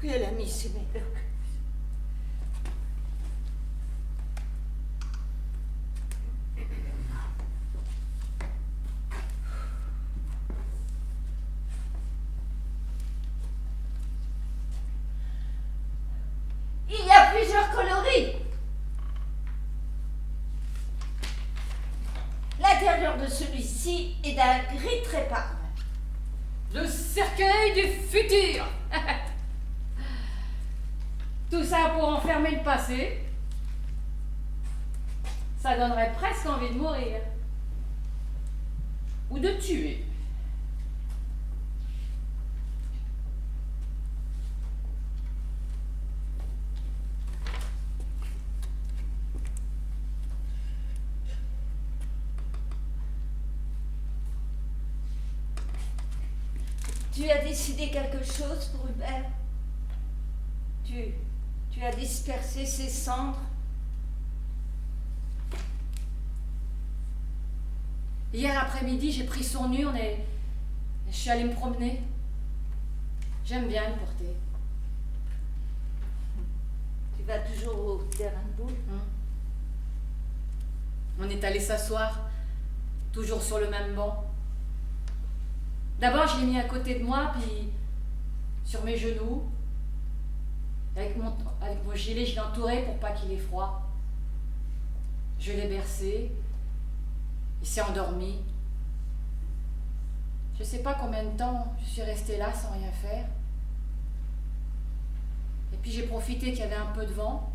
Oui, elle a mis ses médocs. Il y a plusieurs coloris. L'intérieur de celui-ci est d'un gris très pâle. Le cercueil du futur. Tout ça pour enfermer le passé. Ça donnerait presque envie de mourir. Ou de tuer. Tu as décidé quelque chose pour Hubert? Tu as dispersé ses cendres? Hier après-midi, j'ai pris son urne et je suis allée me promener. J'aime bien le porter. Tu vas toujours au terrain de boule? On est allé s'asseoir, toujours sur le même banc. D'abord, je l'ai mis à côté de moi, puis sur mes genoux. Avec mon gilet, je l'ai entouré pour pas qu'il ait froid. Je l'ai bercé. Il s'est endormi. Je sais pas combien de temps je suis restée là sans rien faire. Et puis j'ai profité qu'il y avait un peu de vent.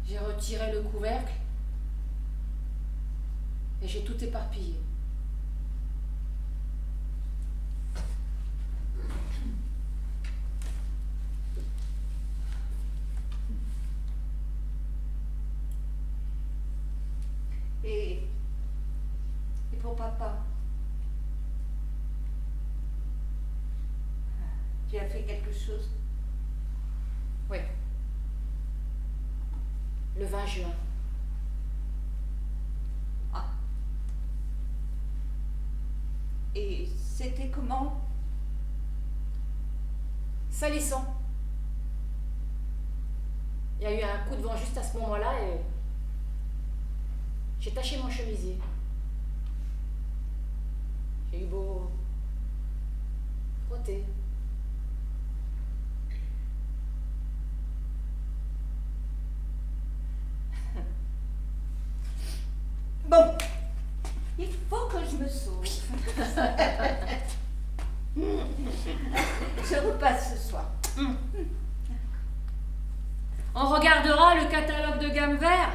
J'ai retiré le couvercle et j'ai tout éparpillé. Et pour papa? Tu as fait quelque chose? Oui. Le 20 juin. Ah. Et c'était comment? Salissant. Il y a eu un coup de vent juste à ce moment-là et j'ai taché mon chemisier. J'ai eu beau frotter. Bon, il faut que je me sauve. Je repasse ce soir. On regardera le catalogue de gamme vert.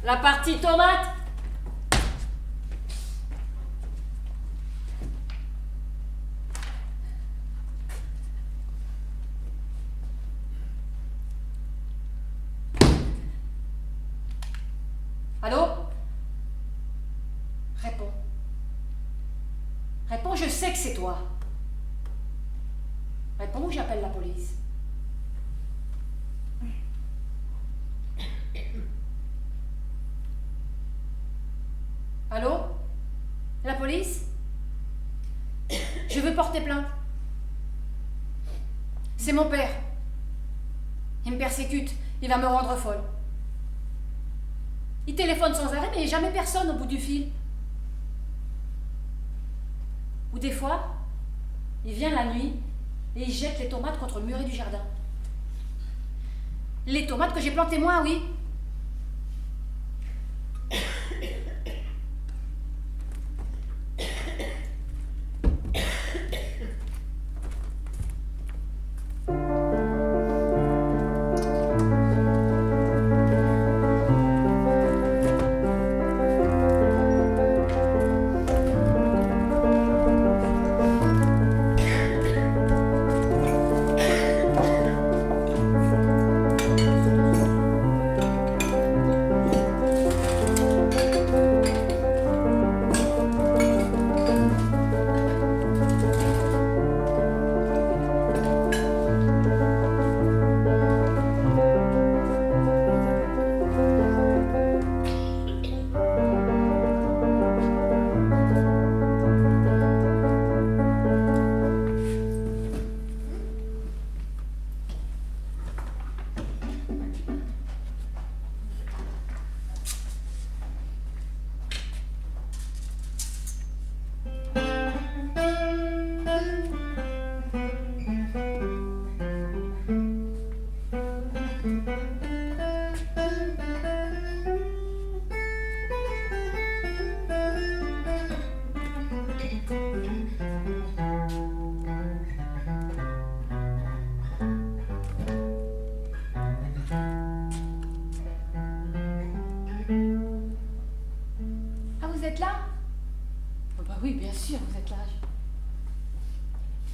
La partie tomate. Allô? Réponds. Réponds, je sais que c'est toi. Réponds ou j'appelle la police. Allô? La police? Je veux porter plainte. C'est mon père. Il me persécute. Il va me rendre folle. Il téléphone sans arrêt, mais il n'y a jamais personne au bout du fil. Ou des fois, il vient la nuit et il jette les tomates contre le muret du jardin. Les tomates que j'ai plantées moi, oui.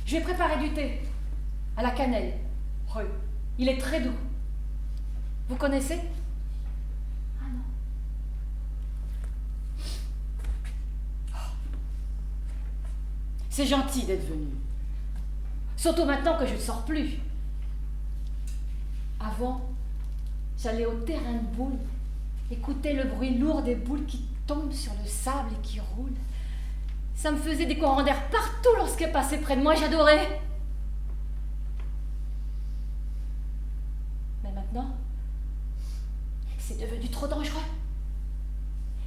Je vais préparer du thé à la cannelle. Oui, il est très doux. Vous connaissez? Ah non. C'est gentil d'être venu. Surtout maintenant que je ne sors plus. Avant, j'allais au terrain de boules, écouter le bruit lourd des boules qui tombent sur le sable et qui roulent. Ça me faisait des courants d'air partout lorsqu'elle passait près de moi, j'adorais. Mais maintenant, c'est devenu trop dangereux.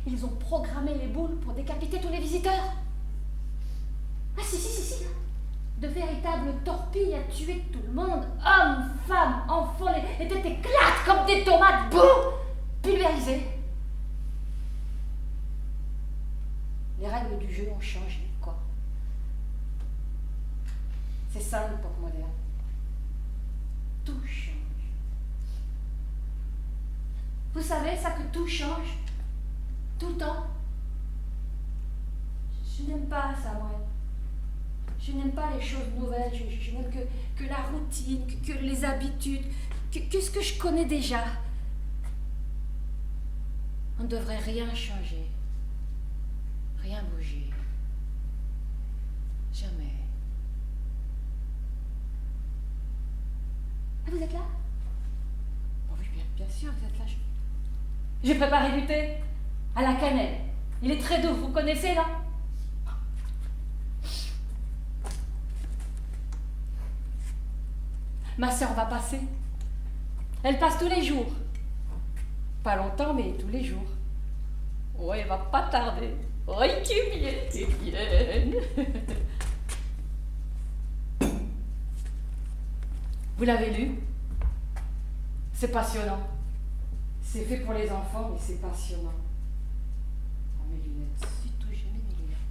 Ils ont programmé les boules pour décapiter tous les visiteurs. Ah si. De véritables torpilles à tuer tout le monde. Hommes, femmes, enfants, les têtes éclatent comme des tomates, boum, pulvérisées. Les règles du jeu ont changé, quoi. C'est ça l'époque moderne. Tout change. Vous savez ça que tout change? Tout le temps. Je n'aime pas ça, moi. Je n'aime pas les choses nouvelles. Je n'aime que la routine, que les habitudes, que ce que je connais déjà. On ne devrait rien changer. Rien bouger. Jamais. Ah, vous êtes là? Oh oui, bien sûr, vous êtes là. J'ai préparé du thé à la cannelle. Il est très doux, vous connaissez là? Ma sœur va passer. Elle passe tous les jours. Pas longtemps, mais tous les jours. Oh, elle va pas tarder. Oh, qui vienne. Vous l'avez lu? C'est passionnant. C'est fait pour les enfants, mais c'est passionnant. Oh, mes lunettes. Surtout, j'ai mis mes lunettes.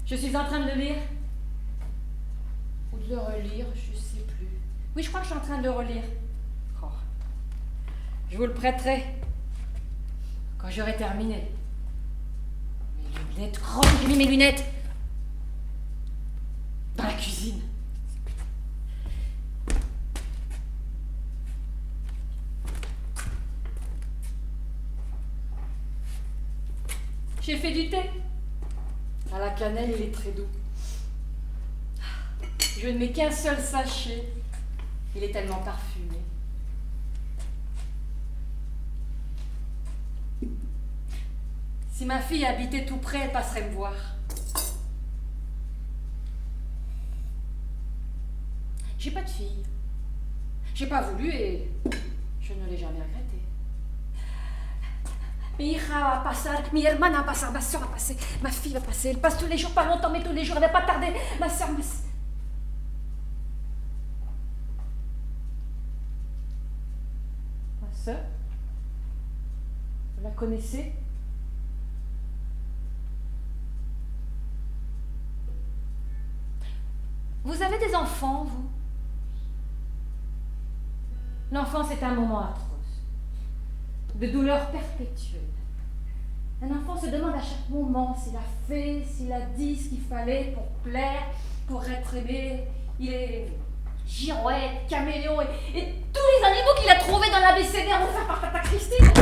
Je suis en train de le lire. Ou de le relire, je sais plus. Oui, je crois que je suis en train de le relire. Oh. Je vous le prêterai quand j'aurai terminé. Mes lunettes. Oh, j'ai mis mes lunettes dans la cuisine. J'ai fait du thé. À la cannelle, il est très doux. Je ne mets qu'un seul sachet. Il est tellement parfumé. Si ma fille habitait tout près, elle passerait me voir. J'ai pas de fille. J'ai pas voulu et je ne l'ai jamais regretté. Mi hija va pasar, mi hermana va pasar, ma soeur va passer, ma fille va passer. Elle passe tous les jours, pas longtemps, mais tous les jours, elle va pas tarder. Ma soeur, ma soeur, vous la connaissez? Vous avez des enfants, vous? L'enfance est un moment atroce, de douleur perpétuelle. Un enfant se demande à chaque moment s'il a fait, s'il a dit ce qu'il fallait pour plaire, pour être aimé. Il est girouette, caméléon et tous les animaux qu'il a trouvés dans l'abécédaire offert par Tata Christine.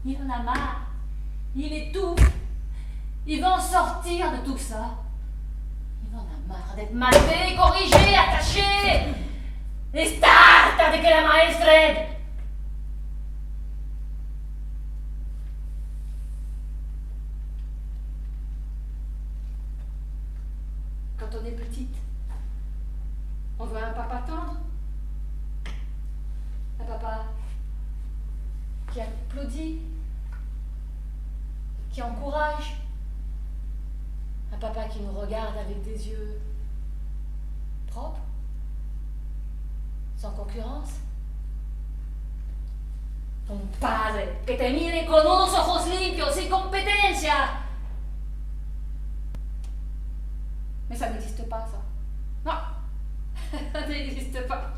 Il en a marre. Il étouffe. Il veut en sortir de tout ça. Il en a marre d'être mal fait, corrigé, attaché. Starta de que la maestra. Quand on est petite, on veut un papa tendre, un papa qui applaudit, qui encourage, un papa qui nous regarde avec des yeux propres, sans concurrence. Un padre que te mire con unos ojos limpios, sin competencia. Mais ça n'existe pas, ça. Non, ça n'existe pas.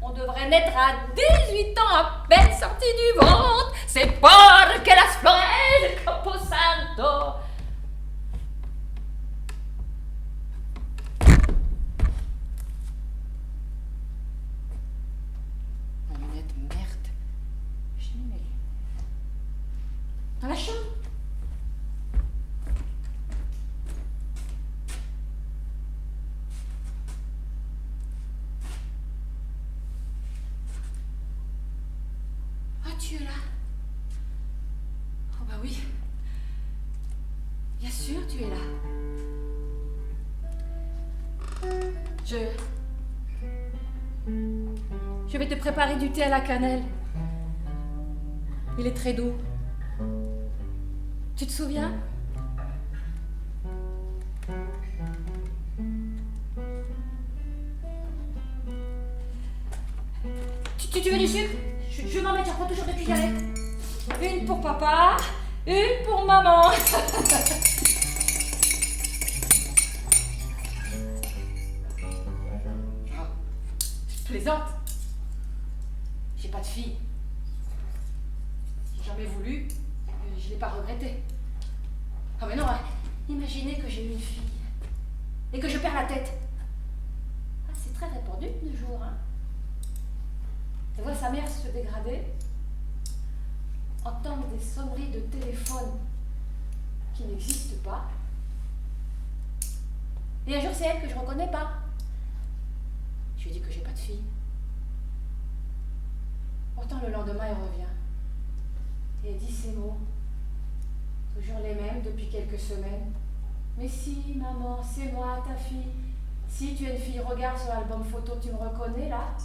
On devrait naître à 18 ans à peine sortis du ventre. C'est porque las flores del Camposanto tu es là. Oh bah oui. Bien sûr, tu es là. Je vais te préparer du thé à la cannelle. Il est très doux. Tu te souviens? Tu veux du sucre? Je m'en mets, j'en prends toujours 2 cuillerées. Une pour papa, une pour maman. Je plaisante. J'ai pas de fille. J'ai jamais voulu, je l'ai pas regretté. Ah mais non, imaginez que j'ai eu une fille et que je perds la tête. Ah, c'est très répandu de nos jours, hein. Elle voit sa mère se dégrader, entendre des sonneries de téléphone qui n'existent pas. Et un jour, c'est elle que je reconnais pas. Je lui dis que j'ai pas de fille. Pourtant, le lendemain, elle revient. Et elle dit ces mots, toujours les mêmes depuis quelques semaines. Mais si, maman, c'est moi, ta fille. Si tu es une fille, regarde sur l'album photo, tu me reconnais là?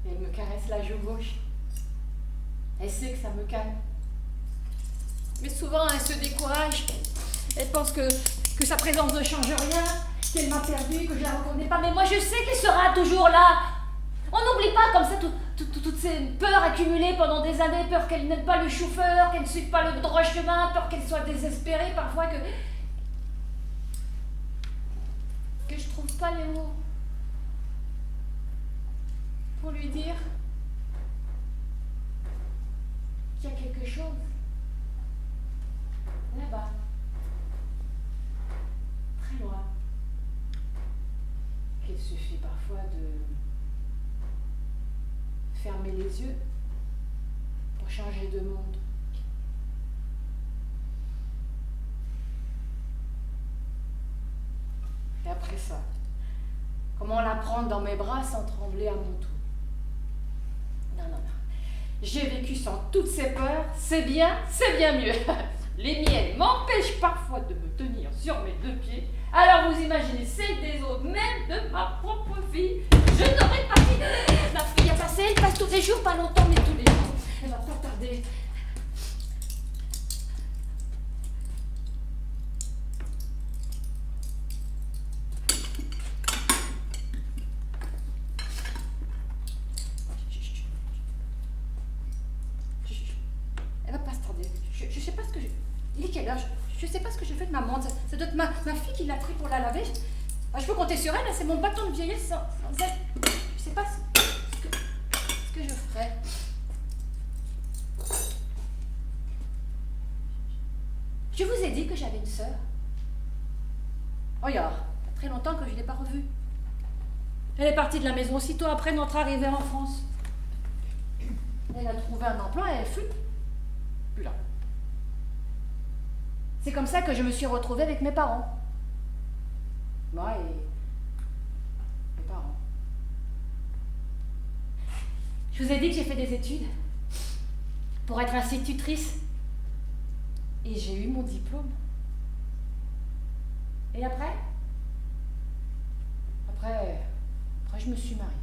Et elle me caresse la joue gauche. Elle sait que ça me calme. Mais souvent, elle se décourage. Elle pense que sa présence ne change rien, qu'elle m'a perdue, que je la reconnais pas. Mais moi, je sais qu'elle sera toujours là. On n'oublie pas comme ça toutes ces peurs accumulées pendant des années, peur qu'elle n'aime pas le chauffeur, qu'elle ne suive pas le droit chemin, peur qu'elle soit désespérée parfois, que je trouve pas les mots pour lui dire qu'il y a quelque chose là-bas, très loin, qu'il suffit parfois de fermer les yeux pour changer de monde. Et après ça, comment la prendre dans mes bras sans trembler à mon tour? Non. J'ai vécu sans toutes ces peurs, c'est bien mieux. Les miennes m'empêchent parfois de me tenir sur mes 2 pieds. Alors vous imaginez celle des autres, même de ma propre fille. Je n'aurais pas dit. Ma fille a passé, elle passe tous les jours, pas longtemps, mais tous les jours. Elle va pas tarder. Elle va pas se tarder. Je sais pas ce que je... Il est quelle heure? Je sais pas ce que je fais de ma montre. Ça doit être ma fille qui l'a pris pour la laver. Je peux compter sur elle, c'est mon bâton de vieillesse. Sans elle, je sais pas ce que je ferais. Je vous ai dit que j'avais une sœur. Oh, il y a très longtemps que je ne l'ai pas revue. Elle est partie de la maison aussitôt après notre arrivée en France. Elle a trouvé un emploi et elle fut plus là. C'est comme ça que je me suis retrouvée avec mes parents. Moi et mes parents. Je vous ai dit que j'ai fait des études pour être institutrice. Et j'ai eu mon diplôme. Et après, je me suis mariée.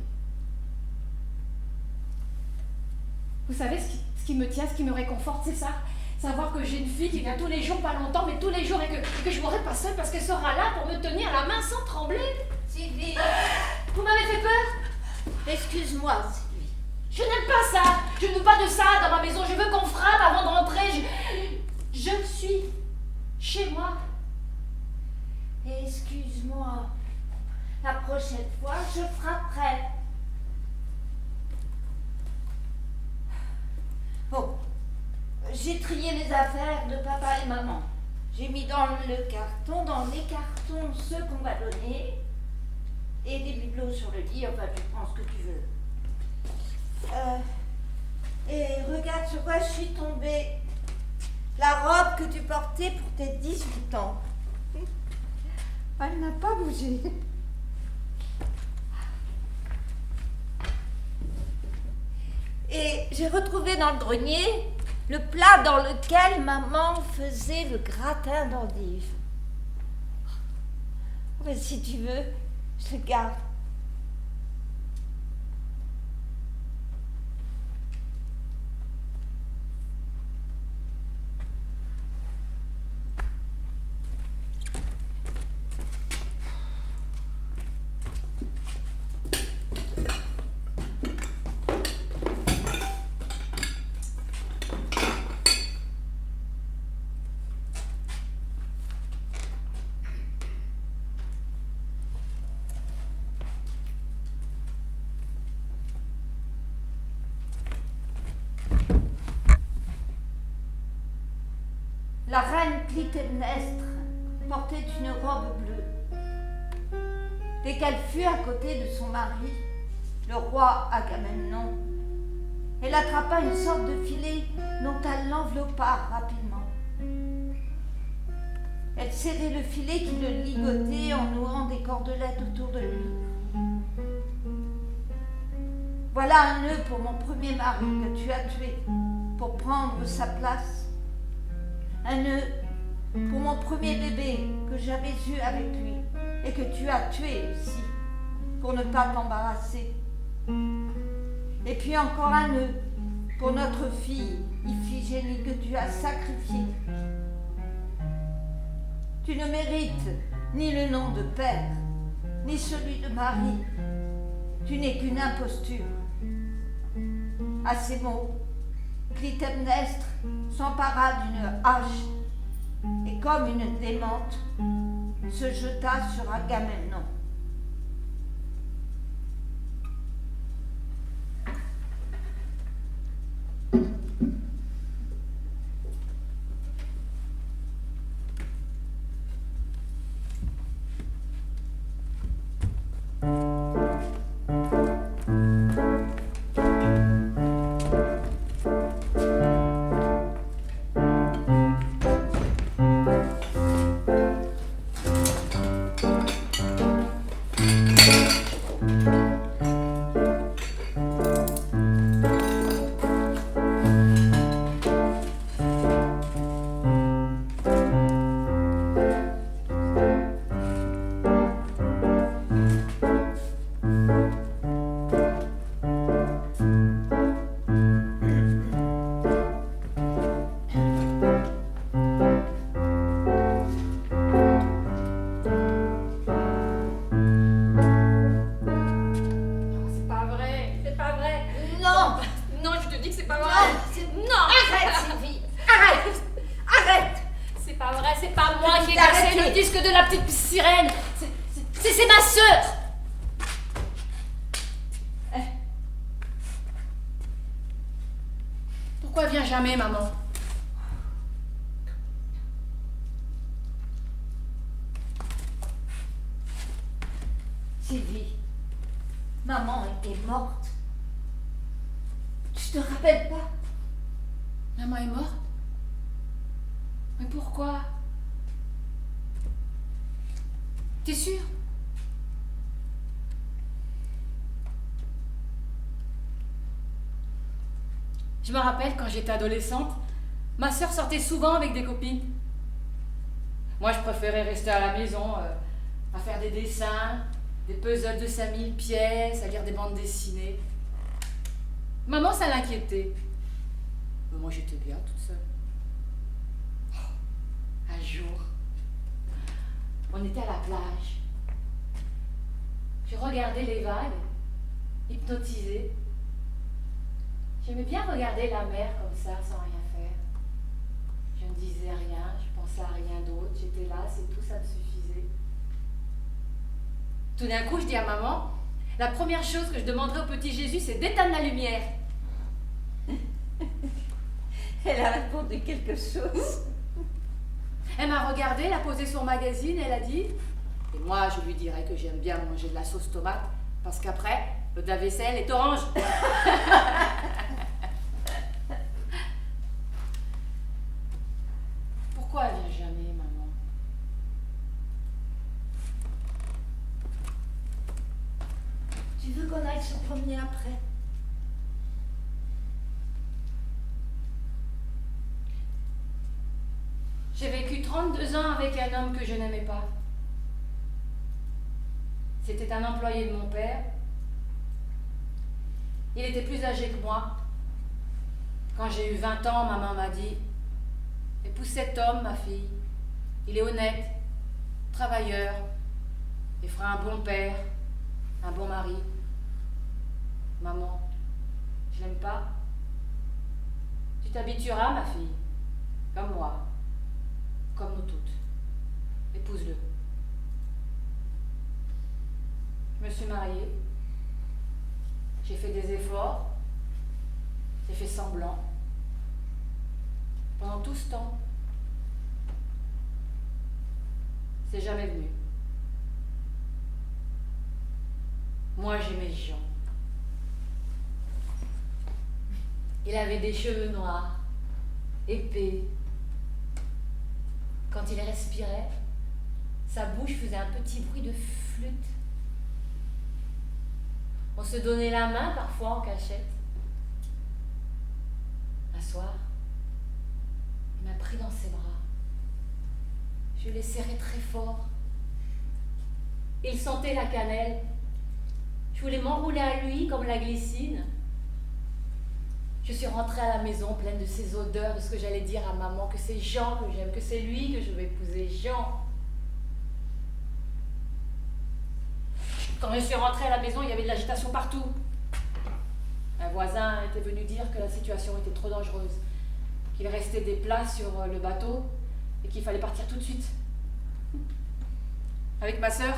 Vous savez, ce qui me tient, ce qui me réconforte, c'est ça. Savoir que j'ai une fille qui vient tous les jours, pas longtemps, mais tous les jours, et que je ne mourrai pas seule parce qu'elle sera là pour me tenir la main sans trembler. Sylvie, Vous m'avez fait peur? excuse-moi, Sylvie. Je n'aime pas ça. Je ne veux pas de ça dans ma maison. Je veux qu'on frappe avant de rentrer. Je suis chez moi. Excuse-moi. La prochaine fois, je frapperai. Bon, j'ai trié les affaires de papa et maman. J'ai mis dans les cartons ceux qu'on va donner et des bibelots sur le lit. Enfin, tu prends ce que tu veux. Et regarde sur quoi je suis tombée. La robe que tu portais pour tes 18 ans. Elle n'a pas bougé. Et j'ai retrouvé dans le grenier le plat dans lequel maman faisait le gratin d'endives. Mais si tu veux, je le garde. La reine Clytemnestre portait une robe bleue. Dès qu'elle fut à côté de son mari, le roi Agamemnon, elle attrapa une sorte de filet dont elle l'enveloppa rapidement. Elle serrait le filet qui le ligotait en nouant des cordelettes autour de lui. Voilà un nœud pour mon premier mari que tu as tué pour prendre sa place. Un nœud pour mon premier bébé que j'avais eu avec lui et que tu as tué aussi pour ne pas t'embarrasser. Et puis encore un nœud pour notre fille Iphigénie que tu as sacrifiée. Tu ne mérites ni le nom de père, ni celui de mari. Tu n'es qu'une imposture. À ces mots, Clytemnestre s'empara d'une hache et comme une démente, se jeta sur Agamemnon. C'est ma sœur. Pourquoi vient jamais, maman? Sylvie, maman est morte. Tu te rappelles pas? Maman est morte? Mais pourquoi? T'es sûre? Je me rappelle quand j'étais adolescente, ma sœur sortait souvent avec des copines. Moi, je préférais rester à la maison, à faire des dessins, des puzzles de 5000 pièces, à lire des bandes dessinées. Maman, ça l'inquiétait. Mais moi, j'étais bien toute seule. Un jour, on était à la plage. Je regardais les vagues, hypnotisée. J'aimais bien regarder la mer comme ça, sans rien faire. Je ne disais rien, je pensais à rien d'autre. J'étais là, c'est tout, ça me suffisait. Tout d'un coup, je dis à maman, la première chose que je demanderai au petit Jésus, c'est d'éteindre la lumière. Elle a répondu quelque chose. Elle m'a regardée, elle a posé son magazine, elle a dit, et moi je lui dirais que j'aime bien manger de la sauce tomate, parce qu'après, le lave-vaisselle est orange. Pourquoi elle vient jamais, maman? Tu veux qu'on aille se promener après? J'ai vécu 32 ans avec un homme que je n'aimais pas. C'était un employé de mon père. Il était plus âgé que moi. Quand j'ai eu 20 ans, maman m'a dit « Épouse cet homme, ma fille. Il est honnête, travailleur, et fera un bon père, un bon mari. » Maman, je l'aime pas. Tu t'habitueras, ma fille, comme moi, comme nous toutes. Épouse-le. Je me suis mariée. J'ai fait des efforts. J'ai fait semblant. Pendant tout ce temps, c'est jamais venu. Moi, j'aimais Jean. Il avait des cheveux noirs, épais. Quand il respirait, sa bouche faisait un petit bruit de flûte. On se donnait la main parfois en cachette. Un soir, il m'a pris dans ses bras. Je l'ai serré très fort. Il sentait la cannelle. Je voulais m'enrouler à lui comme la glycine. Je suis rentrée à la maison pleine de ces odeurs, de ce que j'allais dire à maman, que c'est Jean que j'aime, que c'est lui que je veux épouser, Jean. Quand je suis rentrée à la maison, il y avait de l'agitation partout. Un voisin était venu dire que la situation était trop dangereuse, qu'il restait des places sur le bateau et qu'il fallait partir tout de suite. Avec ma sœur,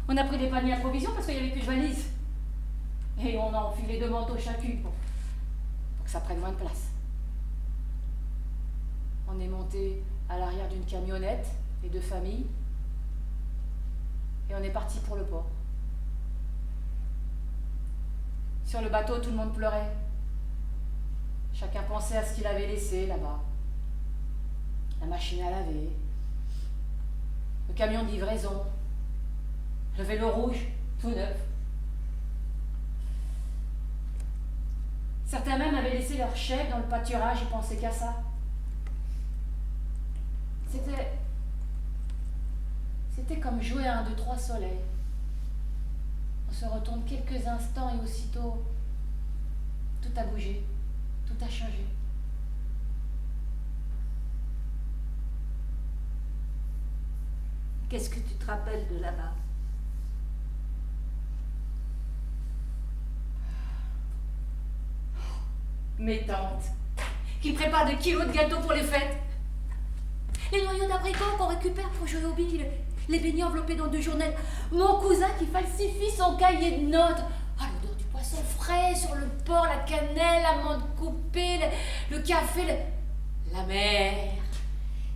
on a pris des paniers à provisions parce qu'il n'y avait plus de valises. Et on a enfilé 2 manteaux chacune pour que ça prenne moins de place. On est monté à l'arrière d'une camionnette, les 2 familles, et on est parti pour le port. Sur le bateau, tout le monde pleurait. Chacun pensait à ce qu'il avait laissé là-bas. La machine à laver, le camion de livraison, le vélo rouge, tout neuf. Certains même avaient laissé leur chèvre dans le pâturage et pensaient qu'à ça. C'était comme jouer à 1, 2, 3 soleil. On se retourne quelques instants et aussitôt, tout a bougé, tout a changé. Qu'est-ce que tu te rappelles de là-bas? Mes tantes, qui préparent des kilos de gâteaux pour les fêtes. Les noyaux d'abricot qu'on récupère pour jouer au billes, les beignets enveloppés dans 2 journaux. Mon cousin qui falsifie son cahier de notes. Ah, l'odeur du poisson frais sur le porc, la cannelle, l'amande coupée, le café, la mère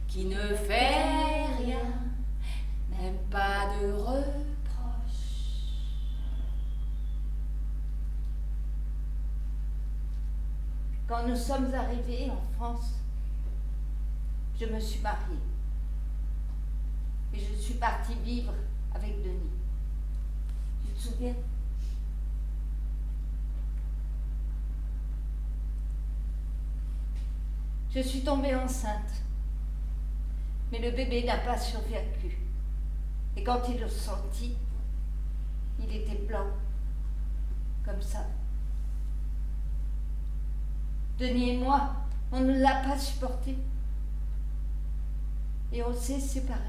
qui ne fait rien, même pas de reproche. Quand nous sommes arrivés en France, je me suis mariée. Et je suis partie vivre avec Denis. Tu te souviens? Je suis tombée enceinte. Mais le bébé n'a pas survécu. Et quand il le sentit, il était blanc. Comme ça. Denis et moi, on ne l'a pas supporté. Et on s'est séparés.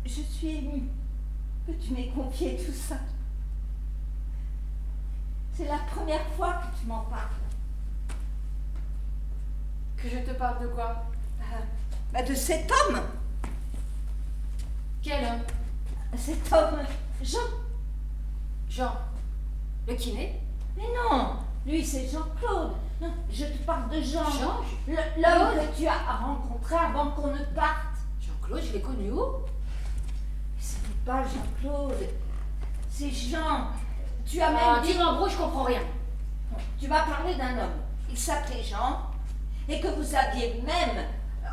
Je suis émue que tu m'aies confié tout ça. C'est la première fois que tu m'en parles. Que je te parle de quoi? De cet homme. Quel homme? Cet homme, Jean. Jean. Le kiné? Mais non, lui c'est Jean-Claude. Non, je te parle de Jean. Jean? L'homme que tu as rencontré avant qu'on ne parte. Jean-Claude, je l'ai connu où? Ce n'est pas Jean-Claude, c'est Jean. Tu as même dit... Dis-moi en gros, je comprends rien. Tu m'as parlé d'un homme. Il s'appelait Jean et que vous aviez même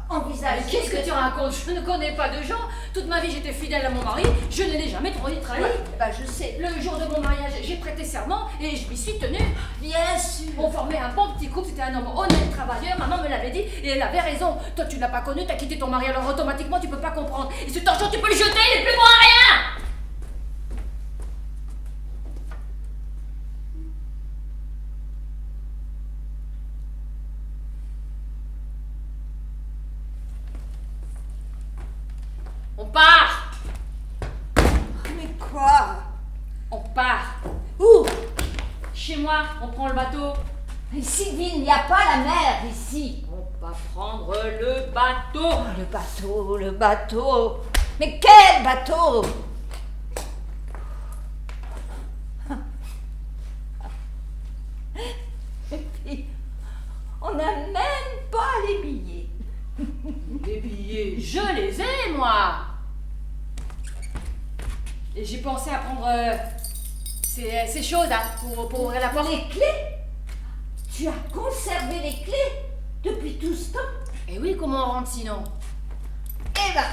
envisagé... Mais qu'est-ce que tu racontes? Je ne connais pas de gens. Toute ma vie, j'étais fidèle à mon mari. Je ne l'ai jamais trahi. Bah, je sais. Le jour de mon mariage, j'ai prêté serment et je m'y suis tenue. Bien sûr. On formait un bon petit couple, c'était un homme honnête, travailleur. Maman me l'avait dit et elle avait raison. Toi, tu l'as pas connu, t'as quitté ton mari, alors automatiquement, tu peux pas comprendre. Et cet argent, tu peux le jeter, il est plus bon à rien. On part. Mais quoi? On part. Où? Chez moi, on prend le bateau. Mais Sylvie, il n'y a pas la mer ici. On va prendre le bateau. Oh, le bateau. Mais quel bateau? Et puis, on n'a même pas les billets. Les billets, je les ai, moi. Et j'ai pensé à prendre ces choses là pour ouvrir la porte. Les clés? Tu as conservé les clés depuis tout ce temps? Et oui, comment on rentre sinon? Eh ben,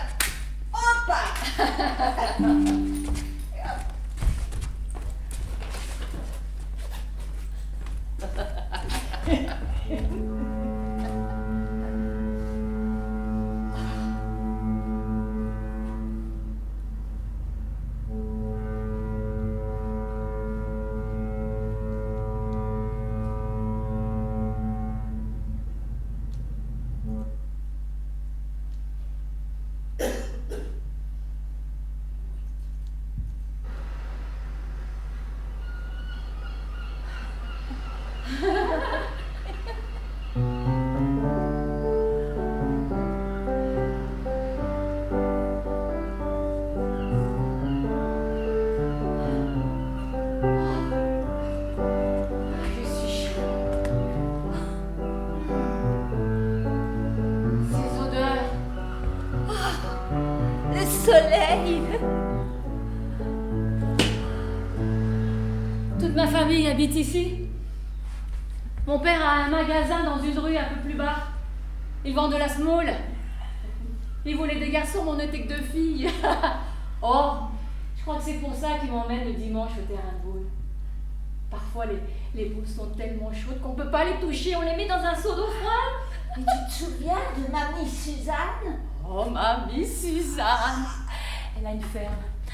on part. Soleil. Toute ma famille habite ici. Mon père a un magasin dans une rue un peu plus bas. Il vend de la semoule. Il voulait des garçons, mais on n'était que 2 filles. Oh, je crois que c'est pour ça qu'il m'emmène le dimanche au terrain de boules. Parfois, les boules sont tellement chaudes qu'on ne peut pas les toucher. On les met dans un seau d'eau froide. Et tu te souviens de mamie Suzanne? Oh, mamie Suzanne. Elle a une ferme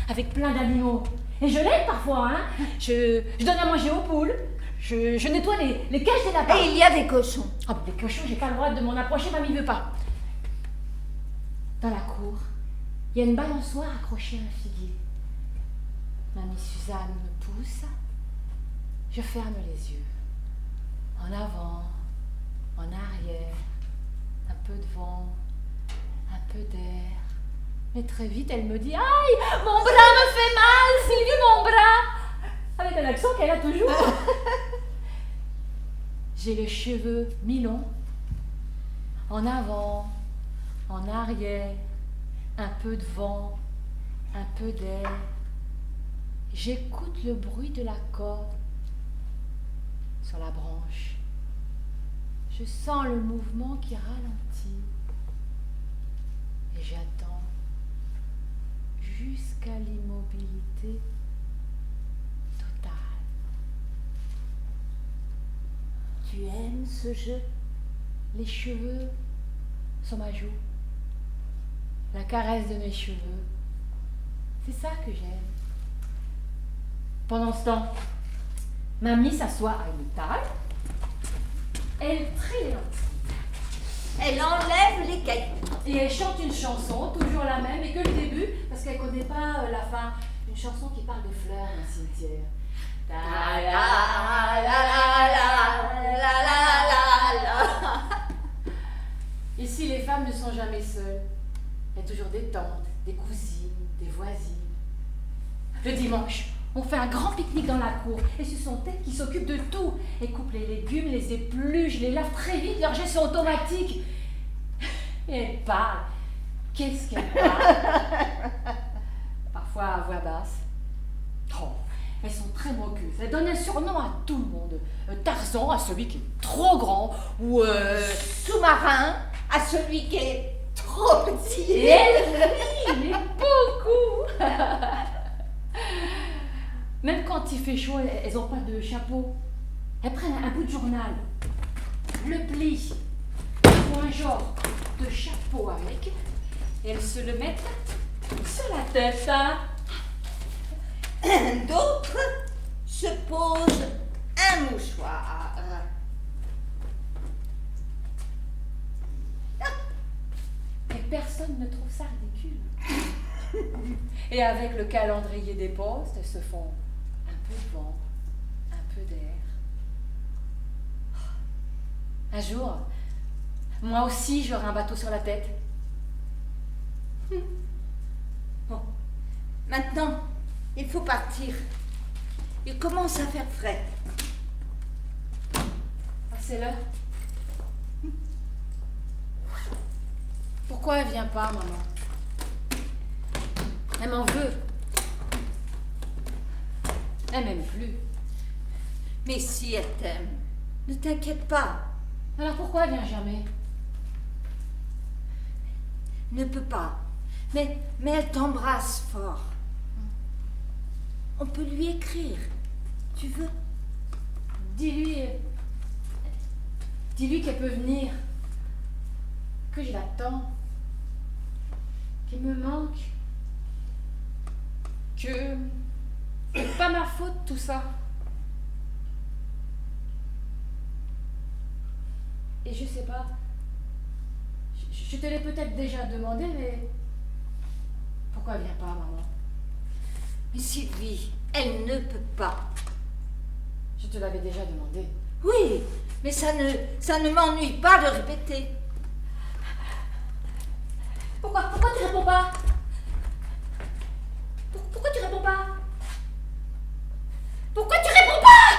avec plein d'animaux. Et je l'aide parfois, hein. Je donne à manger aux poules. Je nettoie les cages des lapins. Et il y a des cochons. Oh, les cochons, j'ai pas le droit de m'en approcher, mamie veut pas. Dans la cour, il y a une balançoire accrochée à un figuier. Mamie Suzanne me pousse. Je ferme les yeux. En avant, en arrière, un peu de vent, un peu d'air. Mais très vite, elle me dit « Aïe, mon bras me fait mal, Sylvie, mon bras !» Avec un accent qu'elle a toujours. J'ai les cheveux mi-longs, en avant, en arrière, un peu de vent, un peu d'air. J'écoute le bruit de la corde sur la branche. Je sens le mouvement qui ralentit. Et j'attends jusqu'à l'immobilité totale. Tu aimes ce jeu? Les cheveux sur ma joue. La caresse de mes cheveux. C'est ça que j'aime. Pendant ce temps, mamie s'assoit à une table. Elle trie les lentilles. Elle enlève les cailloux. Et elle chante une chanson, toujours la même, et que le début, parce qu'elle ne connaît pas la fin. Une chanson qui parle de fleurs dans le cimetière. Ta la la la la la la. Ici, les femmes ne sont jamais seules. Il y a toujours des tantes, des cousines, des voisines. Le dimanche, on fait un grand pique-nique dans la cour. Et ce sont elles qui s'occupent de tout. Elles coupent les légumes, les épluchent, les lavent très vite. Leurs gestes sont automatiques. Et elles parlent. Qu'est-ce qu'elles parlent? Parfois à voix basse. Oh, elles sont très moqueuses. Elles donnent un surnom à tout le monde. Tarzan à celui qui est trop grand. Ou Sous-marin à celui qui est trop petit. Et elle rit, mais beaucoup. Même quand il fait chaud, elles n'ont pas de chapeau. Elles prennent un bout de journal, le plient, font un genre de chapeau avec, et elles se le mettent sur la tête. Hein. D'autres se posent un mouchoir. Et personne ne trouve ça ridicule. Et avec le calendrier des postes, elles se font un peu de vent, un peu d'air. Un jour, moi aussi, j'aurai un bateau sur la tête. Bon, maintenant, il faut partir. Il commence à faire frais. Ah, c'est l'heure. Pourquoi elle vient pas, maman? Elle m'en veut. Elle m'aime plus. Mais si elle t'aime, ne t'inquiète pas. Alors pourquoi elle vient jamais? Ne peut pas. Mais elle t'embrasse fort. On peut lui écrire. Tu veux? Dis-lui qu'elle peut venir. Que je l'attends. Qu'il me manque. Que c'est pas ma faute tout ça. Et je sais pas. Je te l'ai peut-être déjà demandé, mais pourquoi elle vient pas, maman? Mais Sylvie, elle ne peut pas. Je te l'avais déjà demandé. Oui, mais ça ne m'ennuie pas de répéter. Pourquoi tu réponds pas? Pourquoi tu réponds pas? Pourquoi tu réponds pas?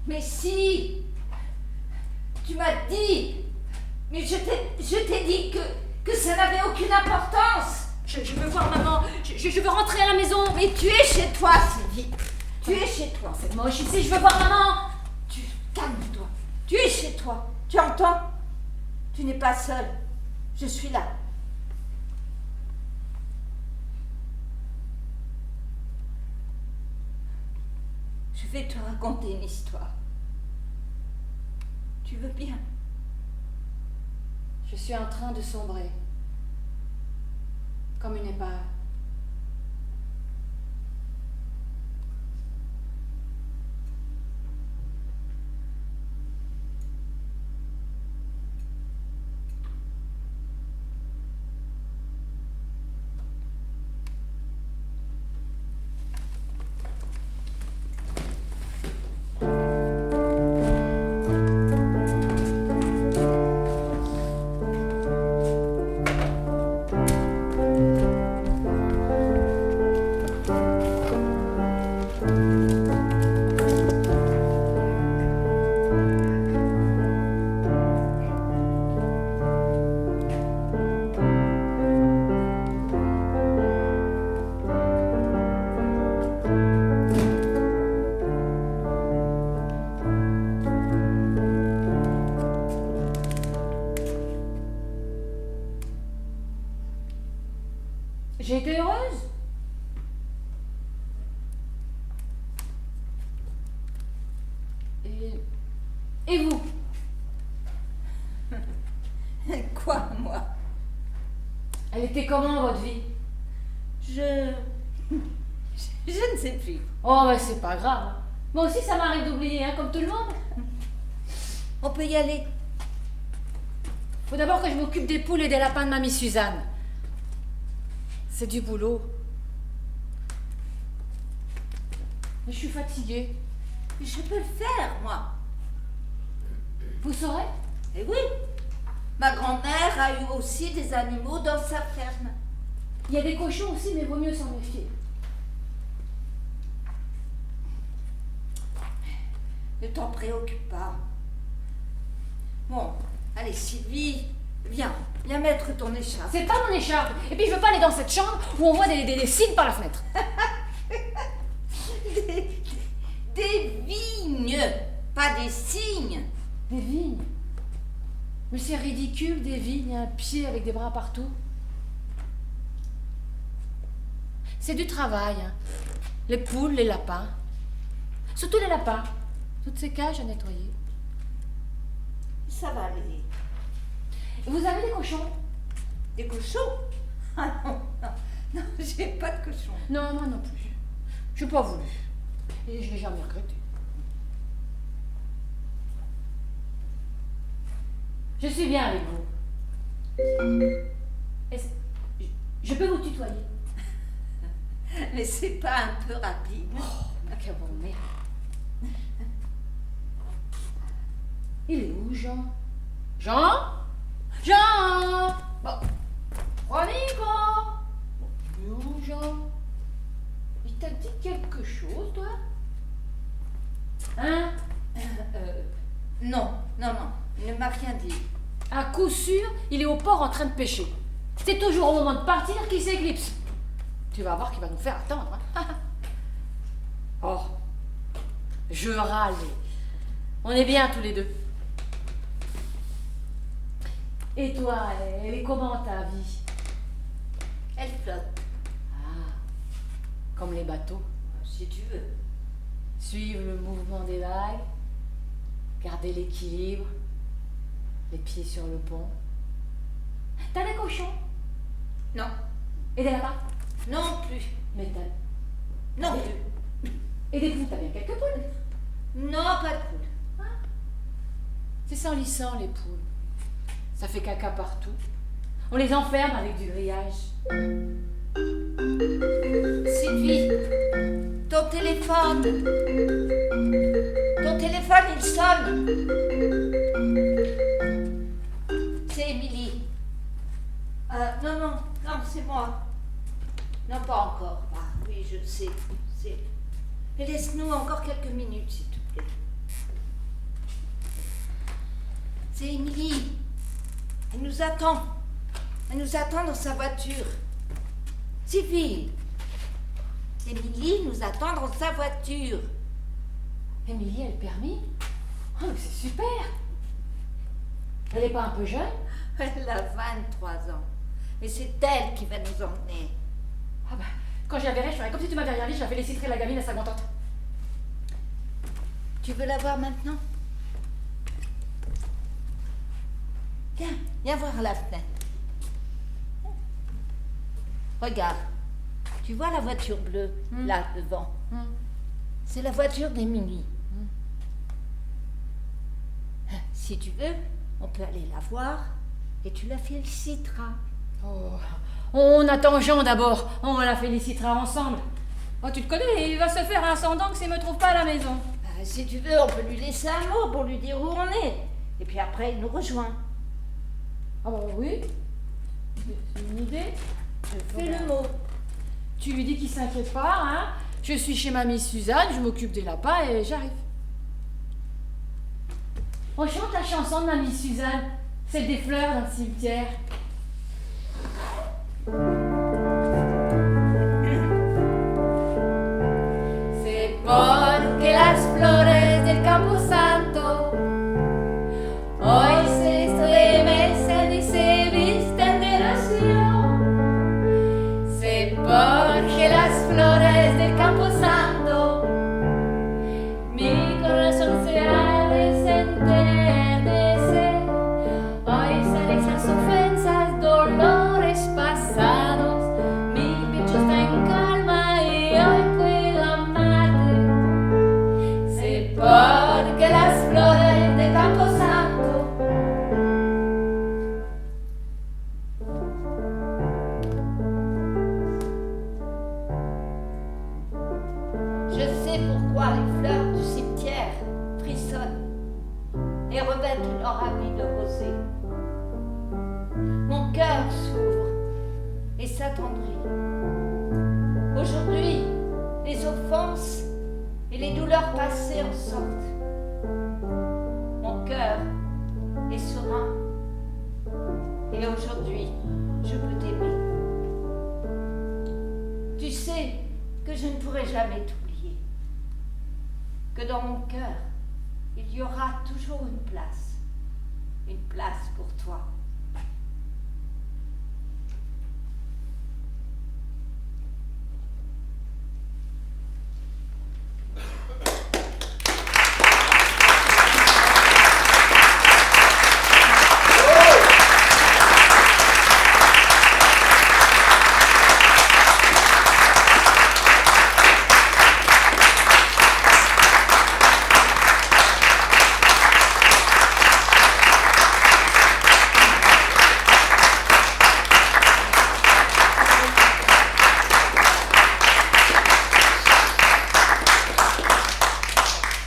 Mais si, tu m'as dit, mais je t'ai dit que ça n'avait aucune importance. Je veux voir maman, je veux rentrer à la maison. Mais tu es chez toi, Sylvie. Tu es chez toi. C'est moche ici, je veux voir maman. Calme-toi. Tu es chez toi. Tu entends? Tu n'es pas seule. Je suis là. Je vais te raconter une histoire. Tu veux bien? Je suis en train de sombrer. Comme une épave. J'ai été heureuse. Et vous? Quoi, moi? Elle était comment votre vie? Je ne sais plus. Oh, bah c'est pas grave. Moi aussi, ça m'arrive d'oublier, hein, comme tout le monde. On peut y aller. Faut d'abord que je m'occupe des poules et des lapins de mamie Suzanne. C'est du boulot. Mais je suis fatiguée. Mais je peux le faire, moi. Vous saurez? Eh oui. Ma grand-mère a eu aussi des animaux dans sa ferme. Il y a des cochons aussi, mais vaut mieux s'en méfier. Ne t'en préoccupe pas. Bon, allez Sylvie, viens mettre ton écharpe. C'est pas mon écharpe. Et puis je veux pas aller dans cette chambre où on voit des cygnes par la fenêtre. Des vignes, pas des cygnes. Des vignes. Mais c'est ridicule, des vignes, un pied avec des bras partout. C'est du travail, hein. Les poules, les lapins. Surtout les lapins. Toutes ces cages à nettoyer. Ça va aller. Vous avez des cochons? Des cochons? Ah non, non, non, j'ai pas de cochons. Non, moi non plus. Je n'ai pas voulu. Et je l'ai jamais regretté. Je suis bien avec vous. Je peux vous tutoyer? Mais c'est pas un peu rapide? Oh, quelle bonne merde. Il est où, Jean? Jean? Jean! Bon. Juanico! Il est où, Jean? Il t'a dit quelque chose, toi? Hein? Non, non, non, il ne m'a rien dit. À coup sûr, il est au port en train de pêcher. C'est toujours au moment de partir qu'il s'éclipse. Tu vas voir qu'il va nous faire attendre. Hein? Oh, je râle. On est bien tous les deux. Et toi, elle est comment ta vie? Elle flotte, Ah, comme les bateaux. si tu veux. Suivre le mouvement des vagues, garder l'équilibre, les pieds sur le pont. T'as des cochons? Non, Et des lapins? non plus, Mais t'as... non plus. Et des poules, t'as bien quelques poules? Non, pas de poule. C'est sans lissant, les poules. Ça fait caca partout. On les enferme avec du grillage. Sylvie, ton téléphone. Ton téléphone, il sonne. C'est Émilie. Non, non, non, c'est moi. Non, pas encore. Ah, oui, je sais. Mais laisse-nous encore quelques minutes, s'il te plaît. C'est Émilie. Elle nous attend. Elle nous attend dans sa voiture. Sylvie. Émilie nous attend dans sa voiture. Émilie a le permis? Oh, mais c'est super! Elle n'est pas un peu jeune? Elle a 23 ans. Et c'est elle qui va nous emmener. Ah bah, quand je la verrai, je ferai comme si tu m'avais rien dit, je la féliciterai la gamine à sa contente. Tu veux la voir maintenant? Viens voir à la fenêtre. Regarde. Tu vois la voiture bleue, là, devant? C'est la voiture d'Émilie. Si tu veux, on peut aller la voir et tu la féliciteras. Oh, on attend Jean d'abord, on la félicitera ensemble. Oh, tu te connais, il va se faire un ascendant que s'il me trouve pas à la maison. Si tu veux, on peut lui laisser un mot pour lui dire où on est. Et puis après, il nous rejoint. Ah bah oui, c'est une idée. Fais le mot. Tu lui dis qu'il s'inquiète pas, hein. Je suis chez mamie Suzanne, je m'occupe des lapins et j'arrive. On chante la chanson de mamie Suzanne, celle des fleurs dans le cimetière. C'est porque las flores del Camposanto hoy se estremecen y se visten de rocío. C'est porque las flores del Camposanto mi corazón se ha de enternecer. Hoy se alejan sus ofensas, dolores pasados. Mi pecho está en calma y hoy puedo amarte. C'est porque las flores del Camposanto. Je sais pourquoi les fleurs du cimetière frissonnent et revêtent leur habit de rosée. Mon cœur s'ouvre et s'attendrit. Aujourd'hui, les offenses et les douleurs passées en sortent. Mon cœur est serein et aujourd'hui, je peux t'aimer. Tu sais que je ne pourrai jamais t'oublier, que dans mon cœur, il y aura toujours une place. une place pour toi.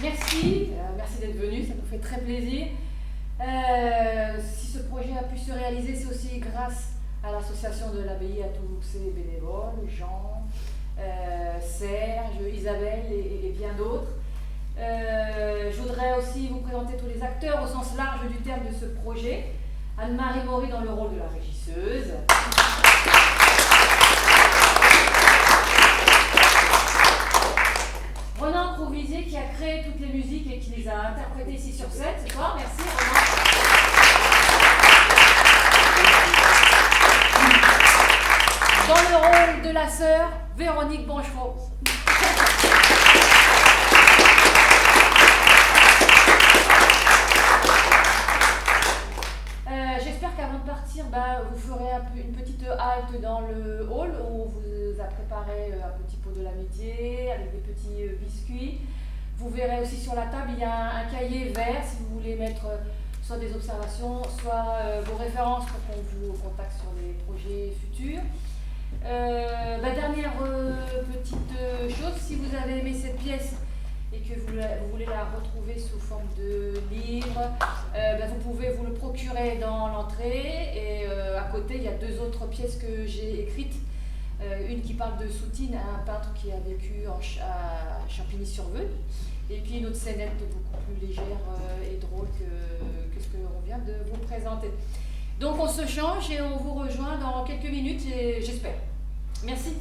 Merci d'être venu, ça nous fait très plaisir. Si ce projet a pu se réaliser, c'est aussi grâce à l'association de l'abbaye, à tous ses bénévoles, Jean, Serge, Isabelle et bien d'autres. Je voudrais aussi vous présenter tous les acteurs au sens large du terme de ce projet. Anne-Marie Maury dans le rôle de la régisseuse. Ronan Crouvisier qui a créé toutes les musiques et qui les a interprétées ici sur scène ce soir. Merci Ronan. Dans le rôle de la sœur, Véronique Bonchereau. J'espère qu'avant de partir, vous ferez une petite halte dans le hall où on vous a préparé un petit pot de l'amitié avec des petits biscuits. Vous verrez aussi sur la table, il y a un cahier vert si vous voulez mettre soit des observations, soit vos références pour qu'on vous contacte sur les projets futurs. Dernière petite chose, si vous avez aimé cette pièce et que vous voulez la retrouver sous forme de livre, vous pouvez vous le procurer dans l'entrée et à côté il y a deux autres pièces que j'ai écrites, une qui parle de Soutine, un peintre qui a vécu à Champigny-sur-Veuille, et puis une autre scénette beaucoup plus légère et drôle que ce que l'on vient de vous présenter. Donc on se change et on vous rejoint dans quelques minutes, j'espère. Merci.